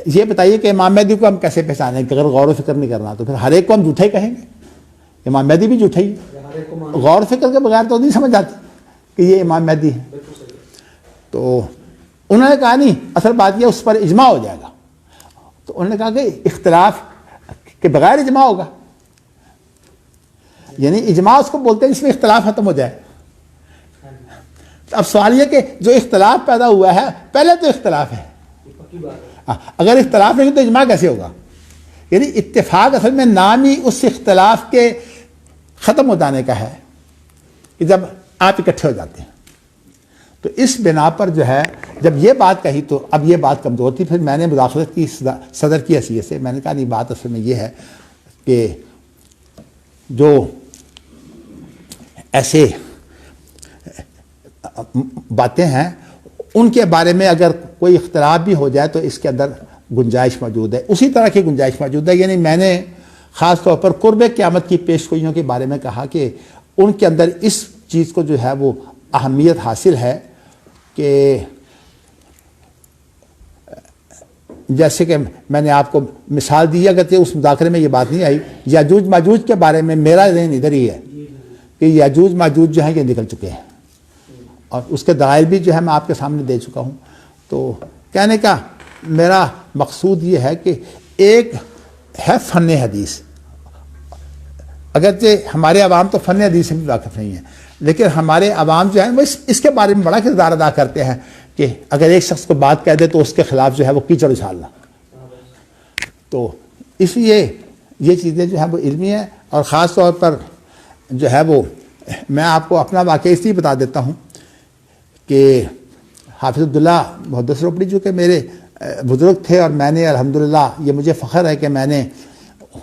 یہ بتائیے کہ امام مہدی کو ہم کیسے پہچانیں کہ اگر غور و فکر نہیں کرنا تو پھر ہر ایک کو ہم جھوٹا ہی کہیں گے، امام مہدی بھی جھوٹا ہی، غور و فکر کے بغیر تو نہیں سمجھ آتی کہ یہ امام مہدی ہے۔ تو انہوں نے کہا نہیں، اصل بات یہ اس پر اجماع ہو جائے گا، تو انہوں نے کہا کہ اختلاف کے بغیر اجماع ہوگا، یعنی اجماع اس کو بولتے ہیں جس میں اختلاف ختم ہو جائے۔ اب سوال یہ کہ جو اختلاف پیدا ہوا ہے پہلے تو اختلاف ہے، اگر اختلاف نہیں تو اجماع کیسے ہوگا؟ یعنی اتفاق اصل میں نام ہی اس اختلاف کے ختم ہو جانے کا ہے کہ جب آپ اکٹھے ہو جاتے ہیں۔ تو اس بنا پر جو ہے جب یہ بات کہی تو اب یہ بات کمزور تھی، پھر میں نے مداخلت کی صدر کی حیثیت سے، میں نے کہا نہیں بات اصل میں یہ ہے کہ جو ایسے باتیں ہیں ان کے بارے میں اگر کوئی اختلاف بھی ہو جائے تو اس کے اندر گنجائش موجود ہے، اسی طرح کی گنجائش موجود ہے۔ یعنی میں نے خاص طور پر قرب قیامت کی پیش گوئیوں کے بارے میں کہا کہ ان کے اندر اس چیز کو جو ہے وہ اہمیت حاصل ہے کہ جیسے کہ میں نے آپ کو مثال دی، اگرچہ اس مذاکرے میں یہ بات نہیں آئی، یاجوج ماجوج کے بارے میں میرا ذہن ادھر ہی ہے کہ یاجوج ماجوج جو ہیں یہ نکل چکے ہیں، اور اس کے دلائل بھی جو ہے میں آپ کے سامنے دے چکا ہوں۔ تو کہنے کا میرا مقصود یہ ہے کہ ایک ہے فن حدیث، اگرچہ ہمارے عوام تو فن حدیث سے بھی واقف نہیں ہیں، لیکن ہمارے عوام جو ہیں وہ اس کے بارے میں بڑا کردار ادا کرتے ہیں کہ اگر ایک شخص کو بات کہہ دے تو اس کے خلاف جو ہے وہ کیچڑ اچھالنا. تو اس لیے یہ چیزیں جو ہیں وہ علمی ہیں. اور خاص طور پر جو ہے وہ میں آپ کو اپنا واقعہ اس لیے بتا دیتا ہوں کہ حافظ عبداللہ محدث روپڑی جو کہ میرے بزرگ تھے، اور میں نے الحمدللہ یہ مجھے فخر ہے کہ میں نے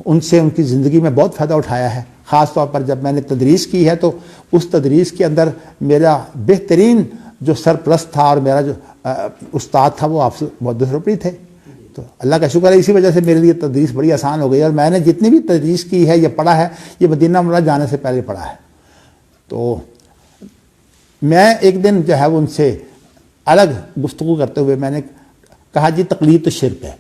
ان سے ان کی زندگی میں بہت فائدہ اٹھایا ہے. خاص طور پر جب میں نے تدریس کی ہے تو اس تدریس کے اندر میرا بہترین جو سرپرست تھا اور میرا جو استاد تھا وہ حافظ محدث روپڑی تھے. تو اللہ کا شکر ہے اسی وجہ سے میرے لیے تدریس بڑی آسان ہو گئی، اور میں نے جتنی بھی تدریس کی ہے یا پڑھا ہے یہ مدینہ منورہ جانے سے پہلے پڑھا ہے. تو میں ایک دن جو ہے وہ ان سے الگ گفتگو کرتے ہوئے میں نے کہا جی تقلید تو شرک ہے.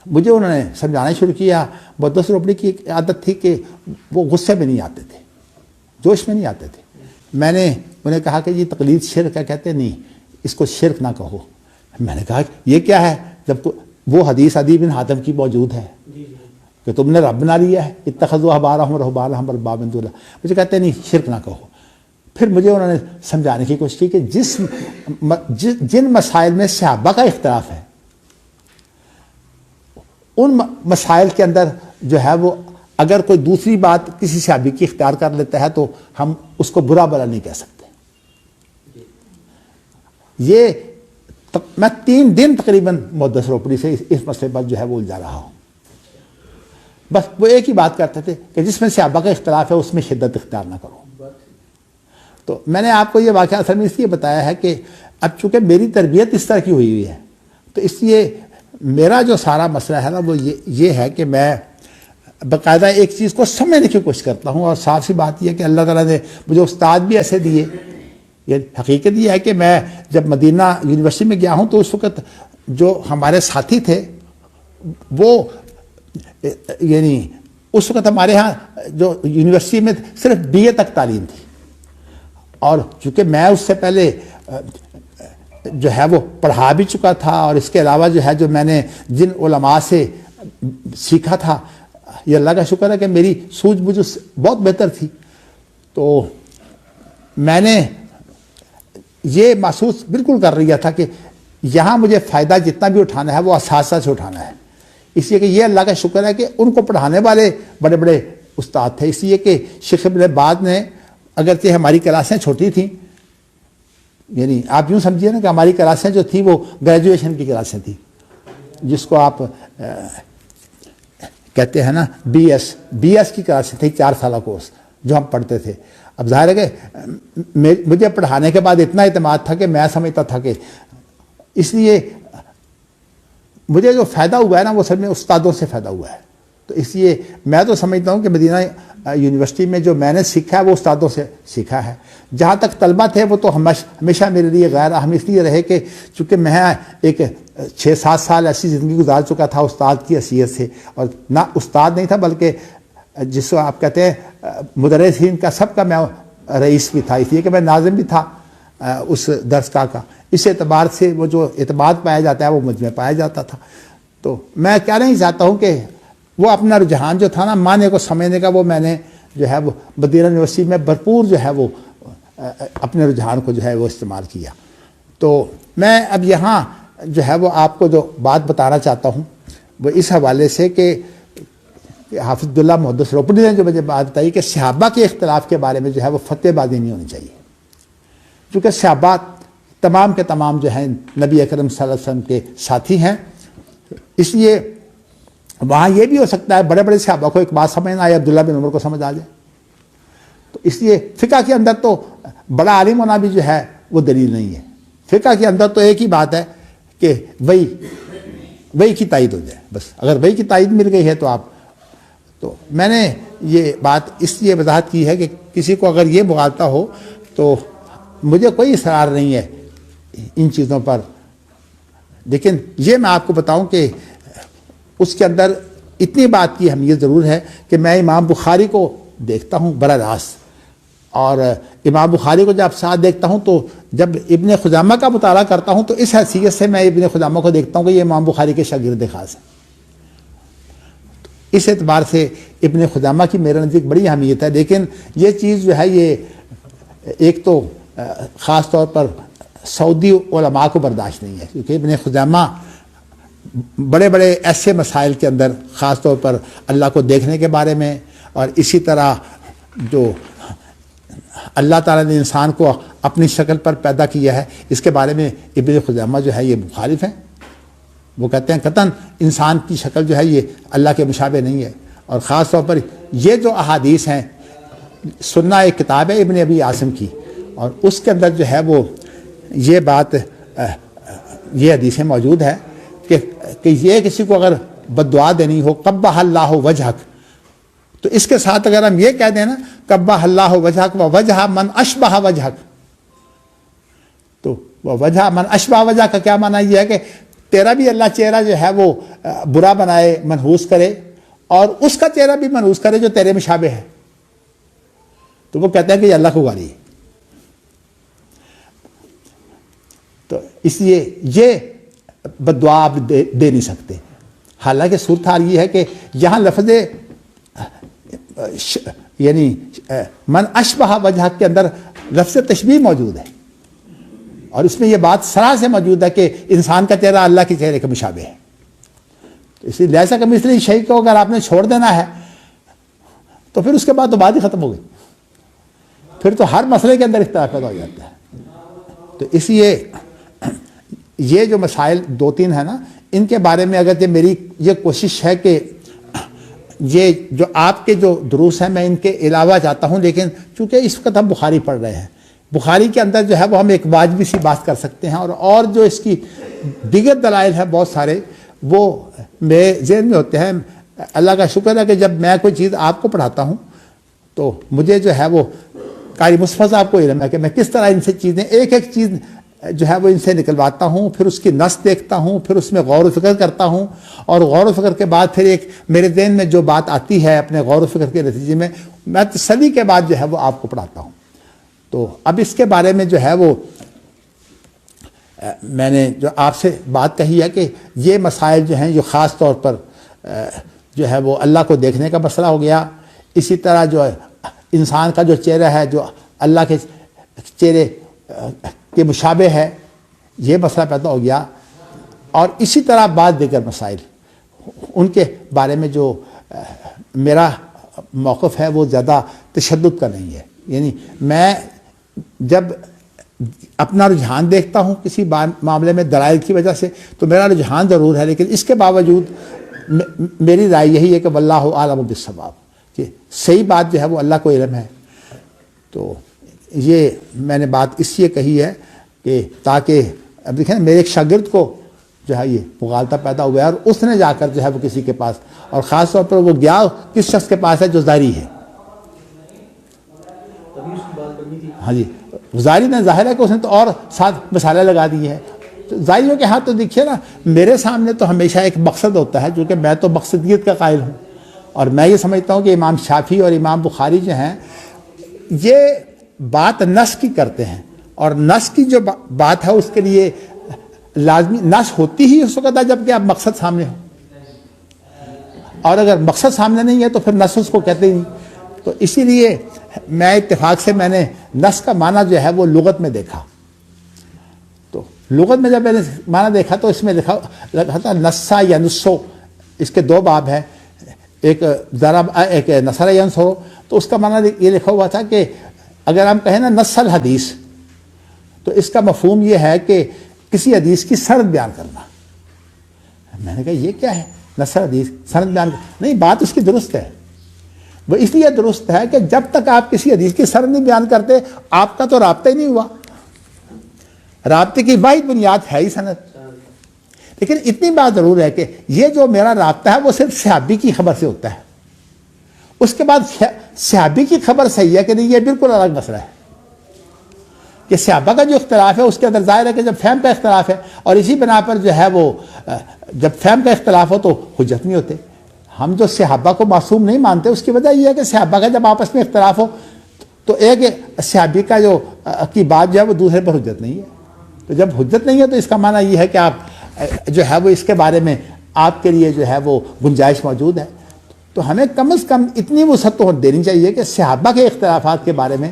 مجھے انہوں نے سمجھانا شروع کیا. محدث روپڑی کی ایک عادت تھی کہ وہ غصے میں نہیں آتے تھے، جوش میں نہیں آتے تھے. میں نے انہیں کہا کہ جی تقلید شرک ہے. کہتے نہیں اس کو شرک نہ کہو. میں نے کہا یہ کیا ہے، جب وہ حدیث عدی بن حاتم کی موجود ہے کہ تم نے رب بنا لیا ہے، اتخذوا احبارهم ورهبانهم اربابا من دون اللہ. مجھے کہتے نہیں شرک نہ کہو. پھر مجھے انہوں نے سمجھانے کی کوشش کی کہ جن مسائل میں صحابہ کا اختلاف ہے ان مسائل کے اندر جو ہے وہ اگر کوئی دوسری بات کسی صحابی کی اختیار کر لیتا ہے تو ہم اس کو برا بلا نہیں کہہ سکتے. یہ میں 3 دن تقریباً محدث روپڑی سے اس مسئلے پر جو ہے وہ الجھا رہا ہوں. بس وہ ایک ہی بات کرتے تھے کہ جس میں صحابہ کا اختلاف ہے اس میں شدت اختیار نہ کرو. تو میں نے آپ کو یہ واقعہ اصل میں اس لیے بتایا ہے کہ اب چونکہ میری تربیت اس طرح کی ہوئی ہے تو اس لیے میرا جو سارا مسئلہ ہے نا وہ یہ ہے کہ میں باقاعدہ ایک چیز کو سمجھنے کی کوشش کرتا ہوں. اور صاف سی بات یہ کہ اللہ تعالیٰ نے مجھے استاد بھی ایسے دیے. یہ حقیقت یہ ہے کہ میں جب مدینہ یونیورسٹی میں گیا ہوں تو اس وقت جو ہمارے ساتھی تھے وہ یعنی اس وقت ہمارے ہاں جو یونیورسٹی میں صرف BA تک تعلیم تھی. اور چونکہ میں اس سے پہلے جو ہے وہ پڑھا بھی چکا تھا اور اس کے علاوہ جو ہے جو میں نے جن علماء سے سیکھا تھا یہ اللہ کا شکر ہے کہ میری سوجھ بوجھ بہت بہتر تھی. تو میں نے یہ محسوس بالکل کر رہا تھا کہ یہاں مجھے فائدہ جتنا بھی اٹھانا ہے وہ اساتذہ سے اٹھانا ہے. اس لیے کہ یہ اللہ کا شکر ہے کہ ان کو پڑھانے والے بڑے بڑے استاد تھے. اس لیے کہ شیخ ابن باز نے اگرچہ ہماری کلاسیں چھوٹی تھیں، یعنی آپ یوں سمجھیے نا کہ ہماری کلاسیں جو تھیں وہ گریجویشن کی کلاسیں تھیں جس کو آپ کہتے ہیں نا بی ایس کی کلاسیں تھیں، 4 سالہ کورس جو ہم پڑھتے تھے. اب ظاہر ہے کہ مجھے پڑھانے کے بعد اتنا اعتماد تھا کہ میں سمجھتا تھا کہ اس لیے مجھے جو فائدہ ہوا ہے نا وہ سب میں استادوں سے فائدہ ہوا ہے. تو اس لیے میں تو سمجھتا ہوں کہ مدینہ یونیورسٹی میں جو میں نے سیکھا ہے وہ استادوں سے سیکھا ہے. جہاں تک طلبہ تھے وہ تو ہمیشہ میرے لیے غیر اہم اس لیے رہے کہ چونکہ میں ایک 6-7 سال ایسی زندگی گزار چکا تھا استاد کی حیثیت سے. اور نہ استاد نہیں تھا بلکہ جس کو آپ کہتے ہیں مدرسین کا سب کا میں رئیس بھی تھا. اس لیے کہ میں ناظم بھی تھا اس درسگاہ کا. اس اعتبار سے وہ جو اعتماد پایا جاتا ہے وہ مجھ میں پایا جاتا تھا. تو میں کہنا ہی چاہتا ہوں کہ وہ اپنا رجحان جو تھا نا معنی کو سمجھنے کا وہ میں نے جو ہے وہ مدینہ یونیورسٹی میں بھرپور جو ہے وہ اپنے رجحان کو جو ہے وہ استعمال کیا. تو میں اب یہاں جو ہے وہ آپ کو جو بات بتانا چاہتا ہوں وہ اس حوالے سے کہ حافظ عبداللہ محدث روپڑی نے جو مجھے بات بتائی کہ صحابہ کے اختلاف کے بارے میں جو ہے وہ فتوی بازی نہیں ہونی چاہیے. چونکہ صحابہ تمام کے تمام جو ہیں نبی اکرم صلی اللہ علیہ وسلم کے ساتھی ہیں. اس لیے وہاں یہ بھی ہو سکتا ہے بڑے بڑے صحابہ کو ایک بات سمجھ نہ آئے، عبداللہ بن عمر کو سمجھ آ جائے. تو اس لیے فقہ کے اندر تو بڑا عالم ہونا بھی جو ہے وہ دلیل نہیں ہے. فقہ کے اندر تو ایک ہی بات ہے کہ وہی کی تائید ہو جائے بس. اگر وہی کی تائید مل گئی ہے تو آپ تو میں نے یہ بات اس لیے وضاحت کی ہے کہ کسی کو اگر یہ مغالطہ ہو تو مجھے کوئی اصرار نہیں ہے ان چیزوں پر. لیکن یہ میں آپ کو بتاؤں کہ اس کے اندر اتنی بات کی اہمیت ضرور ہے کہ میں امام بخاری کو دیکھتا ہوں براہ راست. اور امام بخاری کو جب ساتھ دیکھتا ہوں تو جب ابن خزامہ کا مطالعہ کرتا ہوں تو اس حیثیت سے میں ابن خزامہ کو دیکھتا ہوں کہ یہ امام بخاری کے شاگرد خاص ہیں. اس اعتبار سے ابن خزامہ کی میرے نزدیک بڑی اہمیت ہے. لیکن یہ چیز جو ہے یہ ایک تو خاص طور پر سعودی علماء کو برداشت نہیں ہے، کیونکہ ابن خزامہ بڑے بڑے ایسے مسائل کے اندر خاص طور پر اللہ کو دیکھنے کے بارے میں، اور اسی طرح جو اللہ تعالیٰ نے انسان کو اپنی شکل پر پیدا کیا ہے، اس کے بارے میں ابن خزامہ جو ہے یہ مخالف ہیں. وہ کہتے ہیں قطعاً انسان کی شکل جو ہے یہ اللہ کے مشابہ نہیں ہے. اور خاص طور پر یہ جو احادیث ہیں، سنہ ایک کتاب ہے ابن ابی عاصم کی، اور اس کے اندر جو ہے وہ یہ بات یہ حدیثیں موجود ہے کہ یہ کسی کو اگر بددعا دینی ہو قبح اللہ وجہک، تو اس کے ساتھ اگر ہم یہ کہہ دیں نا قبح اللہ وجہک و وجہ من اشبہ وجہک، تو وجہ من اشبہ وجہ کا کیا معنی یہ ہے کہ تیرا بھی اللہ چہرہ جو ہے وہ برا بنائے، منحوس کرے، اور اس کا چہرہ بھی منحوس کرے جو تیرے مشابہ ہے. تو وہ کہتے ہیں کہ یہ اللہ کو گالی ہے. تو اس لیے یہ بددعا آپ دے نہیں سکتے. حالانکہ صورتحال یہ ہے کہ یہاں لفظ یعنی من اشبہ وجہ کے اندر لفظ تشبیہ موجود ہے، اور اس میں یہ بات صراحت سے موجود ہے کہ انسان کا چہرہ اللہ کے چہرے کے مشابہ ہے. اس لیے لہذا کہ مثلی شیء کو اگر آپ نے چھوڑ دینا ہے تو پھر اس کے بعد تو بات ہی ختم ہو گئی، پھر تو ہر مسئلے کے اندر اختلاف پیدا ہو جاتا ہے. تو اس لیے یہ جو مسائل دو تین ہیں نا، ان کے بارے میں اگرچہ میری یہ کوشش ہے کہ یہ جو آپ کے جو دروس ہیں میں ان کے علاوہ جاتا ہوں، لیکن چونکہ اس وقت ہم بخاری پڑھ رہے ہیں، بخاری کے اندر جو ہے وہ ہم ایک واجبی سی بات کر سکتے ہیں، اور جو اس کی دیگر دلائل ہیں بہت سارے وہ میرے ذہن میں ہوتے ہیں. اللہ کا شکر ہے کہ جب میں کوئی چیز آپ کو پڑھاتا ہوں تو مجھے جو ہے وہ قاری مصطفیٰ صاحب کو علم ہے کہ میں کس طرح ان سے چیزیں ایک ایک چیز جو ہے وہ ان سے نکلواتا ہوں، پھر اس کی نص دیکھتا ہوں، پھر اس میں غور و فکر کرتا ہوں، اور غور و فکر کے بعد پھر ایک میرے ذہن میں جو بات آتی ہے اپنے غور و فکر کے نتیجے میں تسلی کے بعد جو ہے وہ آپ کو پڑھاتا ہوں. تو اب اس کے بارے میں جو ہے وہ میں نے جو آپ سے بات کہی ہے کہ یہ مسائل جو ہیں جو خاص طور پر جو ہے وہ اللہ کو دیکھنے کا مسئلہ ہو گیا، اسی طرح جو انسان کا جو چہرہ ہے جو اللہ کے چہرے کے مشابہ ہے، یہ مسئلہ پیدا ہو گیا، اور اسی طرح بعض دیگر مسائل ان کے بارے میں جو میرا موقف ہے وہ زیادہ تشدد کا نہیں ہے. یعنی میں جب اپنا رجحان دیکھتا ہوں کسی معاملے میں دلائل کی وجہ سے تو میرا رجحان ضرور ہے، لیکن اس کے باوجود میری رائے یہی ہے کہ واللہ اعلم بالصواب، کہ صحیح بات جو ہے وہ اللہ کو علم ہے. تو یہ میں نے بات اس لیے کہی ہے کہ تاکہ اب دیکھیں میرے ایک شاگرد کو جو ہے یہ مغالطہ پیدا ہوا ہے، اور اس نے جا کر جو ہے وہ کسی کے پاس، اور خاص طور پر وہ گیا کس شخص کے پاس ہے جو ظاہری ہے. ہاں جی، ظاہری نے ظاہر ہے کہ اس نے تو اور ساتھ مسالے لگا دیے ہیں. ظاہریوں کے ہاتھ تو دیکھیے نا، میرے سامنے تو ہمیشہ ایک مقصد ہوتا ہے، جو کہ میں تو مقصدیت کا قائل ہوں، اور میں یہ سمجھتا ہوں کہ امام شافعی اور امام بخاری جو ہیں یہ بات نص کی کرتے ہیں، اور نص کی جو بات ہے اس کے لیے لازمی نص ہوتی ہی اس وقت ہے جب کہ اب مقصد سامنے ہو، اور اگر مقصد سامنے نہیں ہے تو پھر نص اس کو کہتے ہی نہیں. تو اسی لیے میں اتفاق سے میں نے نص کا معنی جو ہے وہ لغت میں دیکھا. تو لغت میں جب میں نے معنی دیکھا تو اس میں لکھا تھا نسا یا نسو، اس کے دو باب ہیں، ایک ضرب ایک نصر ینصر. تو اس کا معنی یہ لکھا ہوا تھا کہ اگر ہم کہیں نا نص الحدیث، تو اس کا مفہوم یہ ہے کہ کسی حدیث کی سند بیان کرنا. میں نے کہا یہ کیا ہے نص الحدیث سند بیان نہیں، بات اس کی درست ہے. وہ اس لیے درست ہے کہ جب تک آپ کسی حدیث کی سند نہیں بیان کرتے آپ کا تو رابطہ ہی نہیں ہوا. رابطے کی واحد بنیاد ہے ہی سند. لیکن اتنی بات ضرور ہے کہ یہ جو میرا رابطہ ہے وہ صرف صحابی کی خبر سے ہوتا ہے. اس کے بعد صحابی کی خبر صحیح ہے کہ نہیں، یہ بالکل الگ مسئلہ ہے. کہ صحابہ کا جو اختلاف ہے اس کے اندر ظاہر ہے کہ جب فہم کا اختلاف ہے، اور اسی بنا پر جو ہے وہ جب فہم کا اختلاف ہو تو حجت نہیں ہوتے. ہم جو صحابہ کو معصوم نہیں مانتے اس کی وجہ یہ ہے کہ صحابہ کا جب آپس میں اختلاف ہو تو ایک صحابی کا جو کی بات جو ہے وہ دوسرے پر حجت نہیں ہے. تو جب حجت نہیں ہے تو اس کا معنی یہ ہے کہ آپ جو ہے وہ اس کے بارے میں آپ کے لیے جو ہے وہ گنجائش موجود ہے. تو ہمیں کم از کم اتنی وسعت تو دینی چاہیے کہ صحابہ کے اختلافات کے بارے میں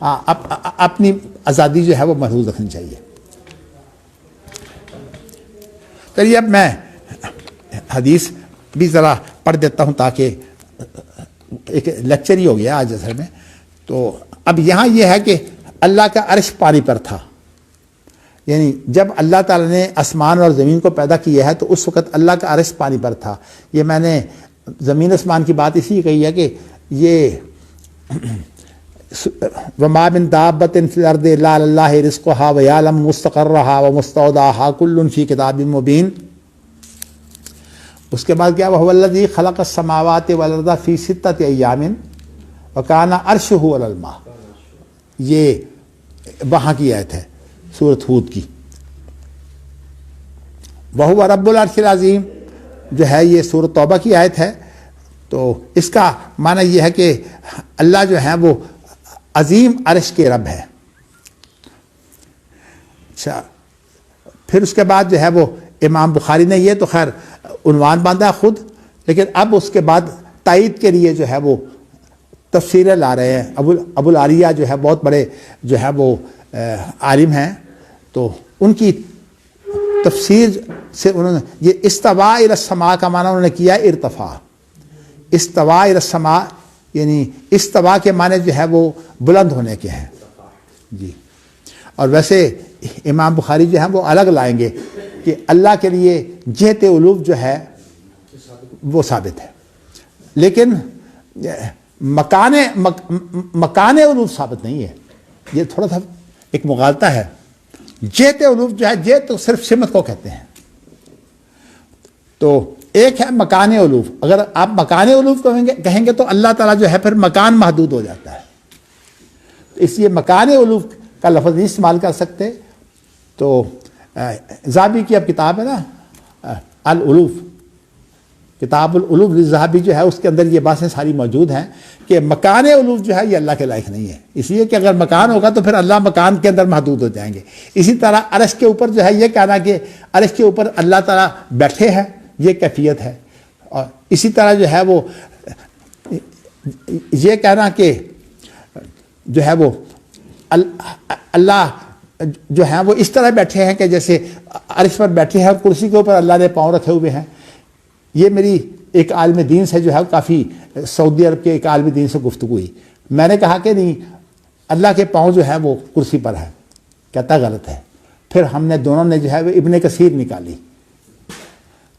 اپنی آزادی جو ہے وہ محفوظ رکھنی چاہیے. چلیے اب میں حدیث بھی ذرا پڑھ دیتا ہوں تاکہ ایک لیکچر ہی ہو گیا آج اثر میں. تو اب یہاں یہ ہے کہ اللہ کا عرش پانی پر تھا، یعنی جب اللہ تعالیٰ نے آسمان اور زمین کو پیدا کیا ہے تو اس وقت اللہ کا عرش پانی پر تھا. یہ میں نے زمین آسمان کی بات اسی کہی ہے کہ یہ وما من دابۃ فی الارض الا علی اللہ رزقها ویعلم مستقرها ومستودعها کل فی کتاب مبین. اس کے بعد کیا وهو الذی خلق السماوات والارض فی ستۃ ایام وکان عرشہ علی الماء. یہ وہاں کی آیت ہے سورۃ ہود کی. وَهُوَ رب العرش العظیم جو ہے یہ سورۃ توبہ کی آیت ہے. تو اس کا معنی یہ ہے کہ اللہ جو ہے وہ عظیم عرش کے رب ہے. اچھا پھر اس کے بعد جو ہے وہ امام بخاری نے یہ تو خیر عنوان باندھا خود، لیکن اب اس کے بعد تائید کے لیے جو ہے وہ تفسیریں لا رہے ہیں. ابو العالیہ جو ہے بہت بڑے جو ہے وہ عالم ہیں، تو ان کی تفسیر سے انہوں نے یہ استوا الی السماء کا معنی انہوں نے کیا ارتفاع. استوا الی السماء یعنی استوا کے معنی جو ہے وہ بلند ہونے کے ہیں جی. اور ویسے امام بخاری جو ہیں وہ الگ لائیں گے کہ اللہ کے لیے جہت علوف جو ہے وہ ثابت ہے، لیکن مکان علوف ثابت نہیں ہے. یہ تھوڑا سا ایک مغالطہ ہے. جہت علوف جو ہے جہت تو صرف سمت کو کہتے ہیں، تو ایک ہے مکان علوف. اگر آپ مکان علوف کہیں گے تو اللہ تعالیٰ جو ہے پھر مکان محدود ہو جاتا ہے، اس لیے مکان علوف کا لفظ نہیں استعمال کر سکتے. تو زابی کی اب کتاب ہے نا العلوف، کتاب العلوف للذہبی جو ہے اس کے اندر یہ باتیں ساری موجود ہیں کہ مکان علوف جو ہے یہ اللہ کے لائق نہیں ہے، اس لیے کہ اگر مکان ہوگا تو پھر اللہ مکان کے اندر محدود ہو جائیں گے. اسی طرح عرش کے اوپر جو ہے یہ کہنا کہ عرش کے اوپر اللہ تعالیٰ بیٹھے ہیں یہ کیفیت ہے. اور اسی طرح جو ہے وہ یہ کہنا کہ جو ہے وہ اللہ جو ہیں وہ اس طرح بیٹھے ہیں کہ جیسے عرش پر بیٹھے ہیں اور کرسی کے اوپر اللہ نے پاؤں رکھے ہوئے ہیں. یہ میری ایک عالم دین سے جو ہے کافی سعودی عرب کے ایک عالم دین سے گفتگو ہوئی. میں نے کہا کہ نہیں اللہ کے پاؤں جو ہے وہ کرسی پر ہے، کہتا غلط ہے. پھر ہم نے دونوں نے جو ہے وہ ابن کثیر نکالی،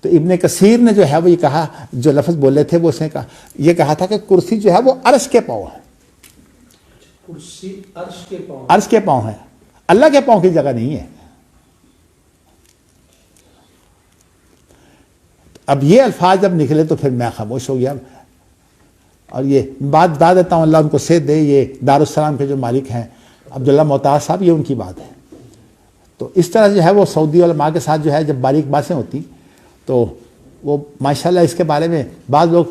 تو ابن کثیر نے جو ہے وہ یہ کہا، جو لفظ بولے تھے وہ اس نے کہا یہ کہا تھا کہ کرسی جو ہے وہ عرش کے پاؤں ہے. کرسی عرش کے پاؤں، عرش کے پاؤں ہے، اللہ کے پاؤں کی جگہ نہیں ہے. اب یہ الفاظ جب نکلے تو پھر میں خاموش ہو گیا. اور یہ بات بتا دیتا ہوں، اللہ ان کو صحت دے، یہ دارالسلام کے جو مالک ہیں عبداللہ معتاز صاحب، یہ ان کی بات ہے. تو اس طرح جو ہے وہ سعودی علماء کے ساتھ جو ہے جب باریک باتیں ہوتی تو وہ ماشاءاللہ اس کے بارے میں بعض لوگ،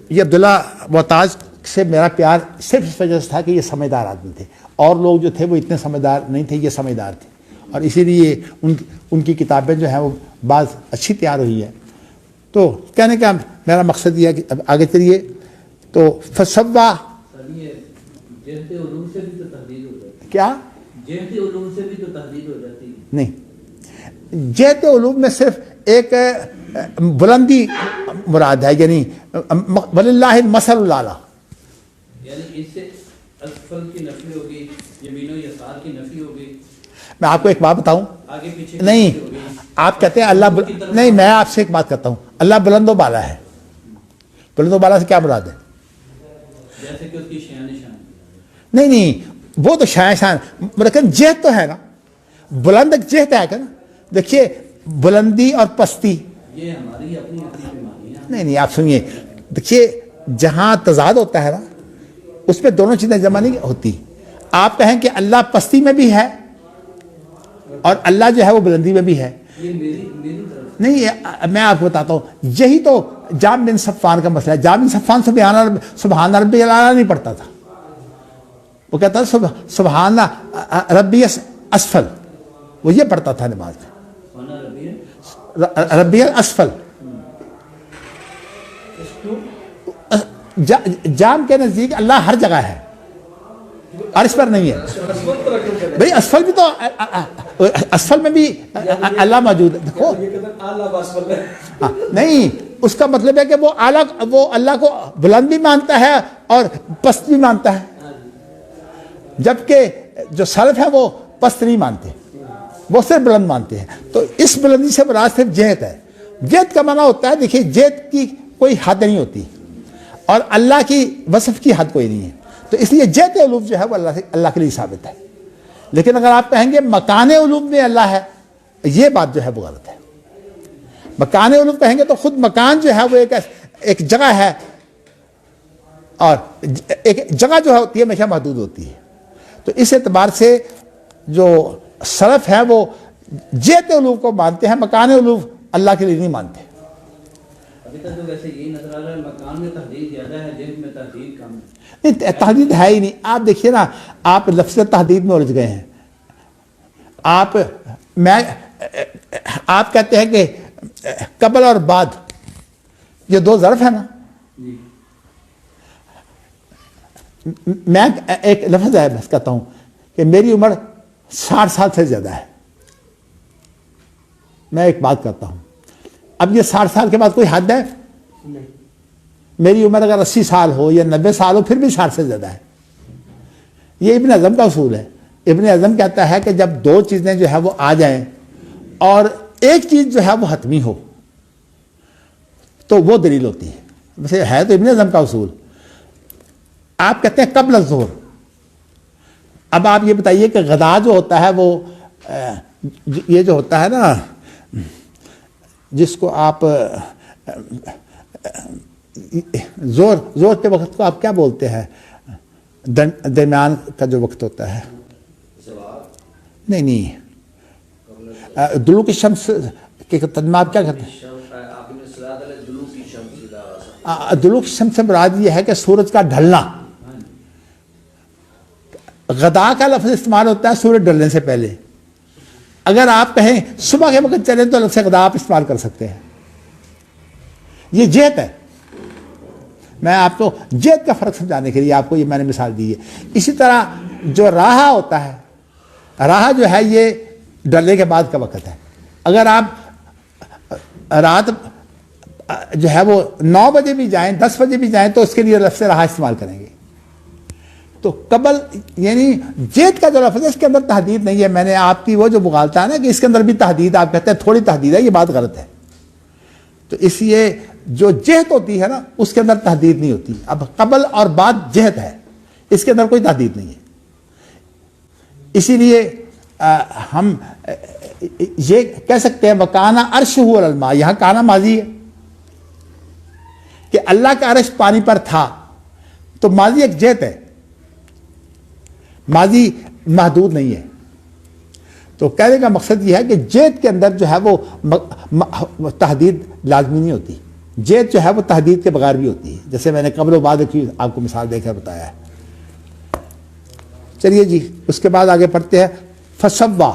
یہ عبداللہ معتاز سے میرا پیار صرف اس وجہ سے تھا کہ یہ سمجھدار آدمی تھے، اور لوگ جو تھے وہ اتنے سمجھدار نہیں تھے، یہ سمجھدار تھے. اور اسی لیے ان کی کتابیں جو ہیں وہ بعض اچھی تیار ہوئی ہے. تو کہنے کا میرا مقصد یہ ہے کہ اب آگے چلیے. تو فسوا جہت علوم سے بھی تو تحدید ہو جاتی، کیا جہت علوم سے بھی تو تحدید ہو جاتی نہیں، جہت علوم میں صرف ایک بلندی مراد ہے، یعنی وللہ المثل الاعلیٰ، یعنی اس سے اسفل کی نفی ہوگی، یمین و یسار کی نفی ہوگی. میں آپ کو ایک بات بتاؤں، آگے پیچھے نہیں آپ کہتے ہیں اللہ نہیں، میں آپ سے ایک بات کرتا ہوں، اللہ بلند و بالا ہے. بلند و بالا سے کیا مراد ہے؟ جیسے کہ اس کی شان شان نہیں وہ تو شان لیکن جہت تو ہے نا، بلند ایک جہت ہے کہ نا. دیکھیے بلندی اور پستی یہ ہماری اپنی اپنی بیماریاں. نہیں آپ سنیے، دیکھیے جہاں تضاد ہوتا ہے نا اس میں دونوں چیزیں جمع نہیں ہوتی. آپ کہیں کہ اللہ پستی میں بھی ہے اور اللہ جو ہے وہ بلندی میں بھی ہے، یہ میری طرف نہیں میں آپ کو بتاتا ہوں. یہی تو جام بن صفان کا مسئلہ ہے. جام بن صفان سبحان ربی الاعلیٰ نہیں پڑھتا تھا، وہ کہتا تھا سبحان ربی اسفل، وہ یہ پڑھتا تھا نماز میں، ربی الاسفل. اس کو جام کے نزدیک اللہ ہر جگہ ہے، عرش پر نہیں ہے بھئی، اسفل بھی تو اسفل میں بھی اللہ موجود ہے. دیکھو نہیں، اس کا مطلب ہے کہ وہ اللہ کو بلند بھی مانتا ہے اور پست بھی مانتا ہے، جبکہ جو سلف ہے وہ پست نہیں مانتے، وہ صرف بلند مانتے ہیں. تو اس بلندی سے مراد صرف جہت ہے. جہت کا معنی ہوتا ہے، دیکھیے جہت کی کوئی حد نہیں ہوتی اور اللہ کی وصف کی حد کوئی نہیں ہے، تو اس لیے جہت علوم جو ہے وہ اللہ کے لیے ثابت ہے. لیکن اگر آپ کہیں گے مکان علوم میں اللہ ہے، یہ بات جو ہے وہ غلط ہے. مکان علوم کہیں گے تو خود مکان جو ہے وہ ایک جگہ ہے، اور ایک جگہ جو ہوتی ہے ہمیشہ محدود ہوتی ہے. تو اس اعتبار سے جو سلف ہے وہ جہت علوم کو مانتے ہیں، مکان علوم اللہ کے لیے نہیں مانتے. ابھی تک تو ویسے یہی نظر آ رہا ہے مکان میں تحدید زیادہ ہے، جہت میں تحدید کم ہے. نہیں، تحدید ہے ہی نہیں. آپ دیکھیے نا، آپ لفظ تحدید میں الجھ گئے ہیں. آپ کہتے ہیں کہ قبل اور بعد یہ دو ظرف ہیں نا. میں ایک لفظ ہے بس کہتا ہوں کہ میری عمر 60 سال سے زیادہ ہے. میں ایک بات کرتا ہوں، اب یہ 60 سال کے بعد کوئی حد ہے؟ میری عمر اگر 80 سال ہو یا 90 سال ہو پھر بھی 60 سے زیادہ ہے. یہ ابن اعظم کا اصول ہے. ابن اعظم کہتا ہے کہ جب دو چیزیں جو ہے وہ آ جائیں اور ایک چیز جو ہے وہ حتمی ہو تو وہ دلیل ہوتی ہے. ویسے ہے تو ابن اعظم کا اصول. آپ کہتے ہیں قبل الظہر. اب آپ یہ بتائیے کہ غدا جو ہوتا ہے وہ یہ جو ہوتا ہے نا، جس کو آپ زور کے وقت کو آپ کیا بولتے ہیں؟ درمیان کا جو وقت ہوتا ہے. نہیں، دلوک الشمس کے ترجمہ آپ کیا کرتے ہیں؟ دلوک الشمس سے مراد یہ ہے کہ سورج کا ڈھلنا. غدا کا لفظ استعمال ہوتا ہے سورج ڈھلنے سے پہلے. اگر آپ کہیں صبح کے وقت چلیں تو لفظ غدا آپ استعمال کر سکتے ہیں. یہ جہت ہے. میں آپ کو جہت کا فرق سمجھانے کے لیے آپ کو یہ میں نے مثال دی ہے. اسی طرح جو راہا ہوتا ہے، راہا جو ہے یہ ڈلنے کے بعد کا وقت ہے. اگر آپ رات جو ہے وہ 9 بجے بھی جائیں 10 بجے بھی جائیں تو اس کے لیے لفظ راہا استعمال کریں گے. تو قبل یعنی جہت کا جو لفظ ہے اس کے اندر تحدید نہیں ہے. میں نے آپ کی وہ جو مغالطہ ہے نا کہ اس کے اندر بھی تحدید، آپ کہتے ہیں تھوڑی تحدید ہے، یہ بات غلط ہے. تو اس لیے جو جہت ہوتی ہے نا اس کے اندر تحدید نہیں ہوتی. اب قبل اور بعد جہت ہے، اس کے اندر کوئی تحدید نہیں ہے. اسی لیے ہم یہ کہہ سکتے ہیں وکانہ عرشہ علی الماء. یہاں کانا ماضی ہے کہ اللہ کا عرش پانی پر تھا، تو ماضی ایک جہت ہے، ماضی محدود نہیں ہے. تو کہنے کا مقصد یہ ہے کہ جہت کے اندر جو ہے وہ تحدید لازمی نہیں ہوتی. جہت جو ہے وہ تحدید کے بغیر بھی ہوتی ہے، جیسے میں نے قبل و بعد کی آپ کو مثال دے کر بتایا ہے. چلیے جی، اس کے بعد آگے پڑھتے ہیں. فسوا.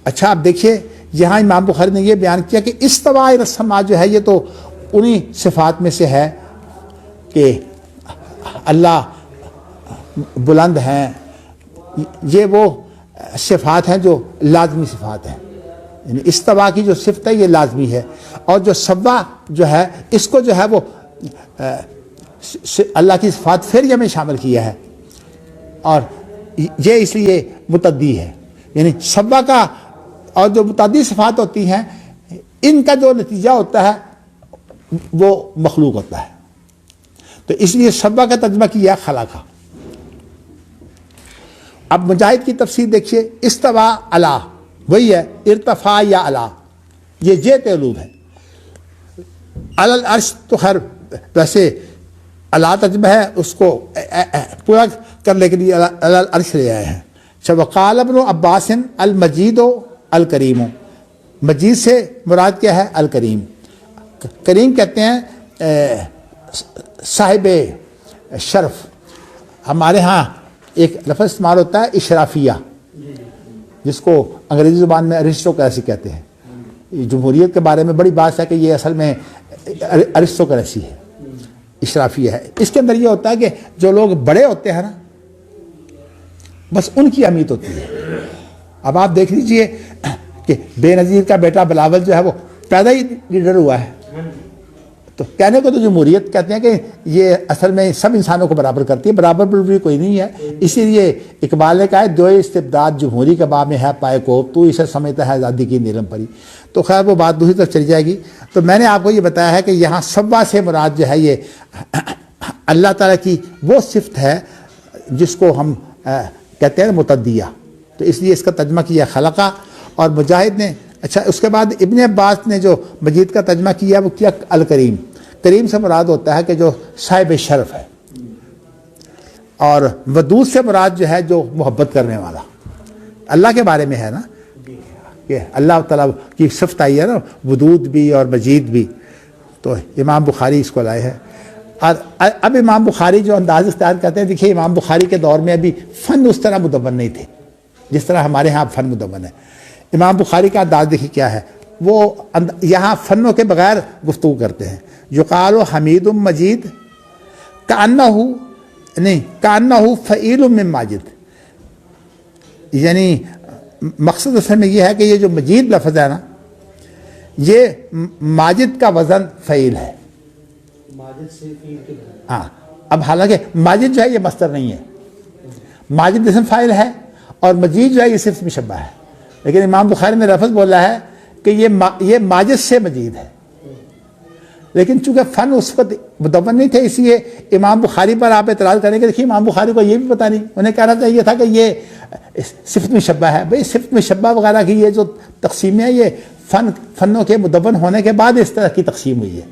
اچھا آپ دیکھیے یہاں امام بخاری نے یہ بیان کیا کہ استوا الی السماء جو ہے یہ تو انہی صفات میں سے ہے کہ اللہ بلند ہیں. یہ وہ صفات ہیں جو لازمی صفات ہیں، یعنی استوا کی جو صفت ہے یہ لازمی ہے. اور جو سوا جو ہے اس کو جو ہے وہ اللہ کی صفات فعلیہ میں شامل کیا ہے، اور یہ اس لیے متعدی ہے. یعنی سوا کا اور جو متعدی صفات ہوتی ہیں ان کا جو نتیجہ ہوتا ہے وہ مخلوق ہوتا ہے. تو اس لیے سوا کا ترجمہ کیا خلا کا. اب مجاہد کی تفسیر دیکھیے. استوا علی وہی ہے ارتفاع یا علی، یہ جہت علوم ہے. علی العرش تو خیر ویسے علی ترجمہ ہے، اس کو پورا کرنے کے لیے علی العرش لے آئے ہیں. وقال ابن عباس المجید الکریم. مجید سے مراد کیا ہے؟ الکریم. کریم کہتے ہیں صاحب شرف. ہمارے ہاں ایک لفظ استعمال ہوتا ہے اشرافیہ، جس کو انگریزی زبان میں ارسٹوکریسی کہتے ہیں. جمہوریت کے بارے میں بڑی بات ہے کہ یہ اصل میں ارسٹوکریسی ہے. اشرافیہ ہے. اس کے اندر یہ ہوتا ہے کہ جو لوگ بڑے ہوتے ہیں نا بس ان کی اہمیت ہوتی ہے. اب آپ دیکھ لیجئے کہ بے نظیر کا بیٹا بلاول جو ہے وہ پیدا ہی لیڈر ہوا ہے. تو کہنے کو تو جمہوریت کہتے ہیں کہ یہ اصل میں سب انسانوں کو برابر کرتی ہے، برابر بروبری کوئی نہیں ہے. اسی لیے اقبال نے کہا ہے دو استبداد جمہوری کا باب میں ہے پائے کو، تو اسے سمجھتا ہے آزادی کی نیلم پری. تو خیر وہ بات دوسری طرف چلی جائے گی. تو میں نے آپ کو یہ بتایا ہے کہ یہاں سبا سے مراد جو ہے یہ اللہ تعالیٰ کی وہ صفت ہے جس کو ہم کہتے ہیں متعدیہ. تو اس لیے اس کا ترجمہ کیا خلقہ. اور مجاہد نے اچھا اس کے بعد ابن عباس نے جو مجید کا ترجمہ کیا وہ کیا الکریم. کریم سے مراد ہوتا ہے کہ جو صاحب شرف ہے، اور ودود سے مراد جو ہے جو محبت کرنے والا. اللہ کے بارے میں ہے نا کہ اللہ تعالیٰ کی صفت آئی ہے نا، ودود بھی اور مجید بھی. تو امام بخاری اس کو لائے ہیں. اور اب امام بخاری جو انداز اختیار کرتے ہیں، دیکھیے امام بخاری کے دور میں ابھی فن اس طرح مدون نہیں تھے جس طرح ہمارے ہاں فن مدون ہے. امام بخاری کا انداز دیکھیے کیا ہے. وہ یہاں فنوں کے بغیر گفتگو کرتے ہیں. یقال حمید مجید کانہ نہیں کانہ فعیل من ماجد. یعنی مقصد اصل میں یہ ہے کہ یہ جو مجید لفظ ہے نا یہ ماجد کا وزن فعیل ہے. ہاں اب حالانکہ ماجد جو ہے یہ مصدر نہیں ہے، ماجد اسم فاعل ہے اور مجید جو ہے یہ صرف مشبہ ہے. لیکن امام بخاری نے لفظ بولا ہے کہ یہ ماجد سے مجید ہے. لیکن چونکہ فن اس وقت مدون نہیں تھے اس لیے امام بخاری پر آپ اعتراض کریں گے. دیکھیے امام بخاری کو یہ بھی پتہ نہیں، انہیں کہنا چاہیے تھا کہ یہ صفت مشبہ ہے. بھئی صفت مشبہ وغیرہ کی یہ جو تقسیم ہے یہ فنوں کے مدون ہونے کے بعد اس طرح کی تقسیم ہوئی ہے.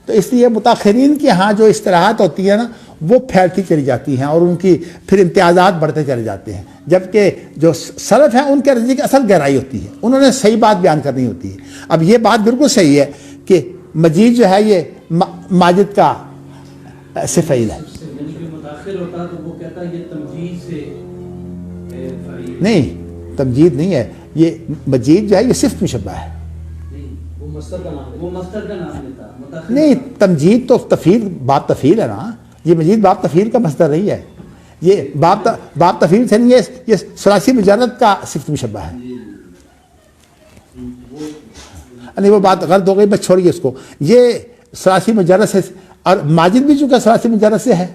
تو اس لیے متاخرین کی ہاں جو اصطلاحات ہوتی ہیں نا وہ پھیلتی چلی جاتی ہیں اور ان کی پھر امتیازات بڑھتے چلے جاتے ہیں، جبکہ جو سلف ہیں ان کے نزدیک اصل گہرائی ہوتی ہے، انہوں نے صحیح بات بیان کرنی ہوتی ہے. اب یہ بات بالکل صحیح ہے کہ مجید جو ہے یہ ماجد کا صفعیل ہے. یعنی کہ متاخر ہوتا تو وہ کہتا ہے یہ تمجید سے نہیں، تمجید نہیں ہے، یہ مجید جو ہے یہ صرف مشبہ ہے. وہ مصدر کا نام لیتا نہیں، تمجید تو تفعیل باب تفعیل ہے نا. یہ مجید باب تفعیل کا مصدر نہیں ہے، یہ باب تفعیل سے نہیں ہے، یہ ثلاثی مجرد کا صفت مشبہ ہے. نہیں وہ بات غلط ہو گئی، بس چھوڑیے اس کو. یہ ثلاثی مجرد سے، اور ماجد بھی چونکہ ثلاثی مجرد سے ہے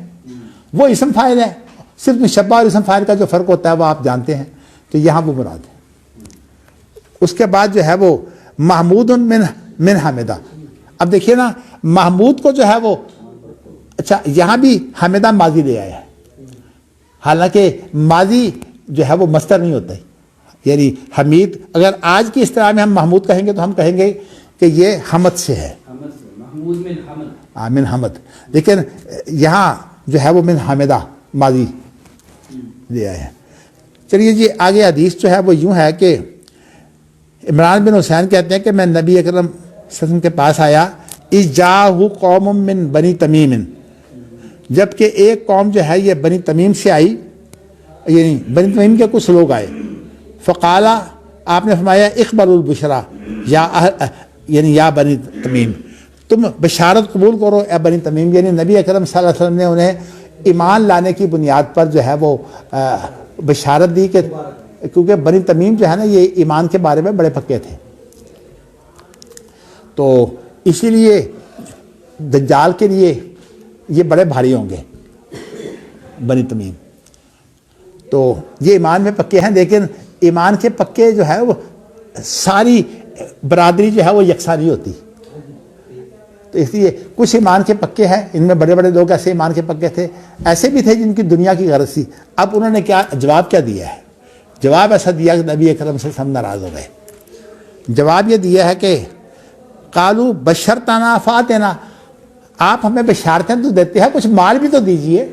وہ اسم فاعل ہے. صرف مشبہ اور اسم فاعل کا جو فرق ہوتا ہے وہ آپ جانتے ہیں. تو یہاں وہ مراد ہے. اس کے بعد جو ہے وہ محمود من حمدہ. اب دیکھیے نا محمود کو جو ہے وہ اچھا یہاں بھی حمدہ ماضی لے آیا ہے، حالانکہ ماضی جو ہے وہ مصدر نہیں ہوتا ہے. یعنی حمید اگر آج کی اصطلاح میں ہم محمود کہیں گے تو ہم کہیں گے کہ یہ حمد سے ہے، محمود من حمد. من حمد. لیکن یہاں جو ہے وہ من حمدہ ماضی لے آئے ہیں. چلیے جی آگے حدیث جو ہے وہ یوں ہے کہ عمران بن حسین کہتے ہیں کہ میں نبی اکرم صلی اللہ علیہ وسلم کے پاس آیا، اذ جاءہ قوم من بنی تمیم، جبکہ ایک قوم جو ہے یہ بنی تمیم سے آئی، یعنی بنی تمیم کے کچھ لوگ آئے. فقالا آپ نے فرمایا اقبلوا البشرا یعنی یا بنی تمیم، تم بشارت قبول کرو اے بنی تمیم. یعنی نبی اکرم صلی اللہ علیہ وسلم نے انہیں ایمان لانے کی بنیاد پر جو ہے وہ بشارت دی کہ کیونکہ بنی تمیم جو ہے نا یہ ایمان کے بارے میں بڑے پکے تھے. تو اسی لیے دجال کے لیے یہ بڑے بھاری ہوں گے بنی تمیم. تو یہ ایمان میں پکے ہیں، لیکن ایمان کے پکے جو ہے وہ ساری برادری جو ہے وہ یکساں نہیں ہوتی. تو اس لیے کچھ ایمان کے پکے ہیں، ان میں بڑے بڑے لوگ ایسے ایمان کے پکے تھے، ایسے بھی تھے جن کی دنیا کی غرض تھی. اب انہوں نے کیا جواب کیا دیا ہے؟ جواب ایسا دیا کہ نبی اکرم صلی اللہ علیہ وسلم ناراض ہو گئے. جواب یہ دیا ہے کہ قالوا بشرتنا فاتنا، آپ ہمیں بشارتیں تو دیتے ہیں، کچھ مال بھی تو دیجئے.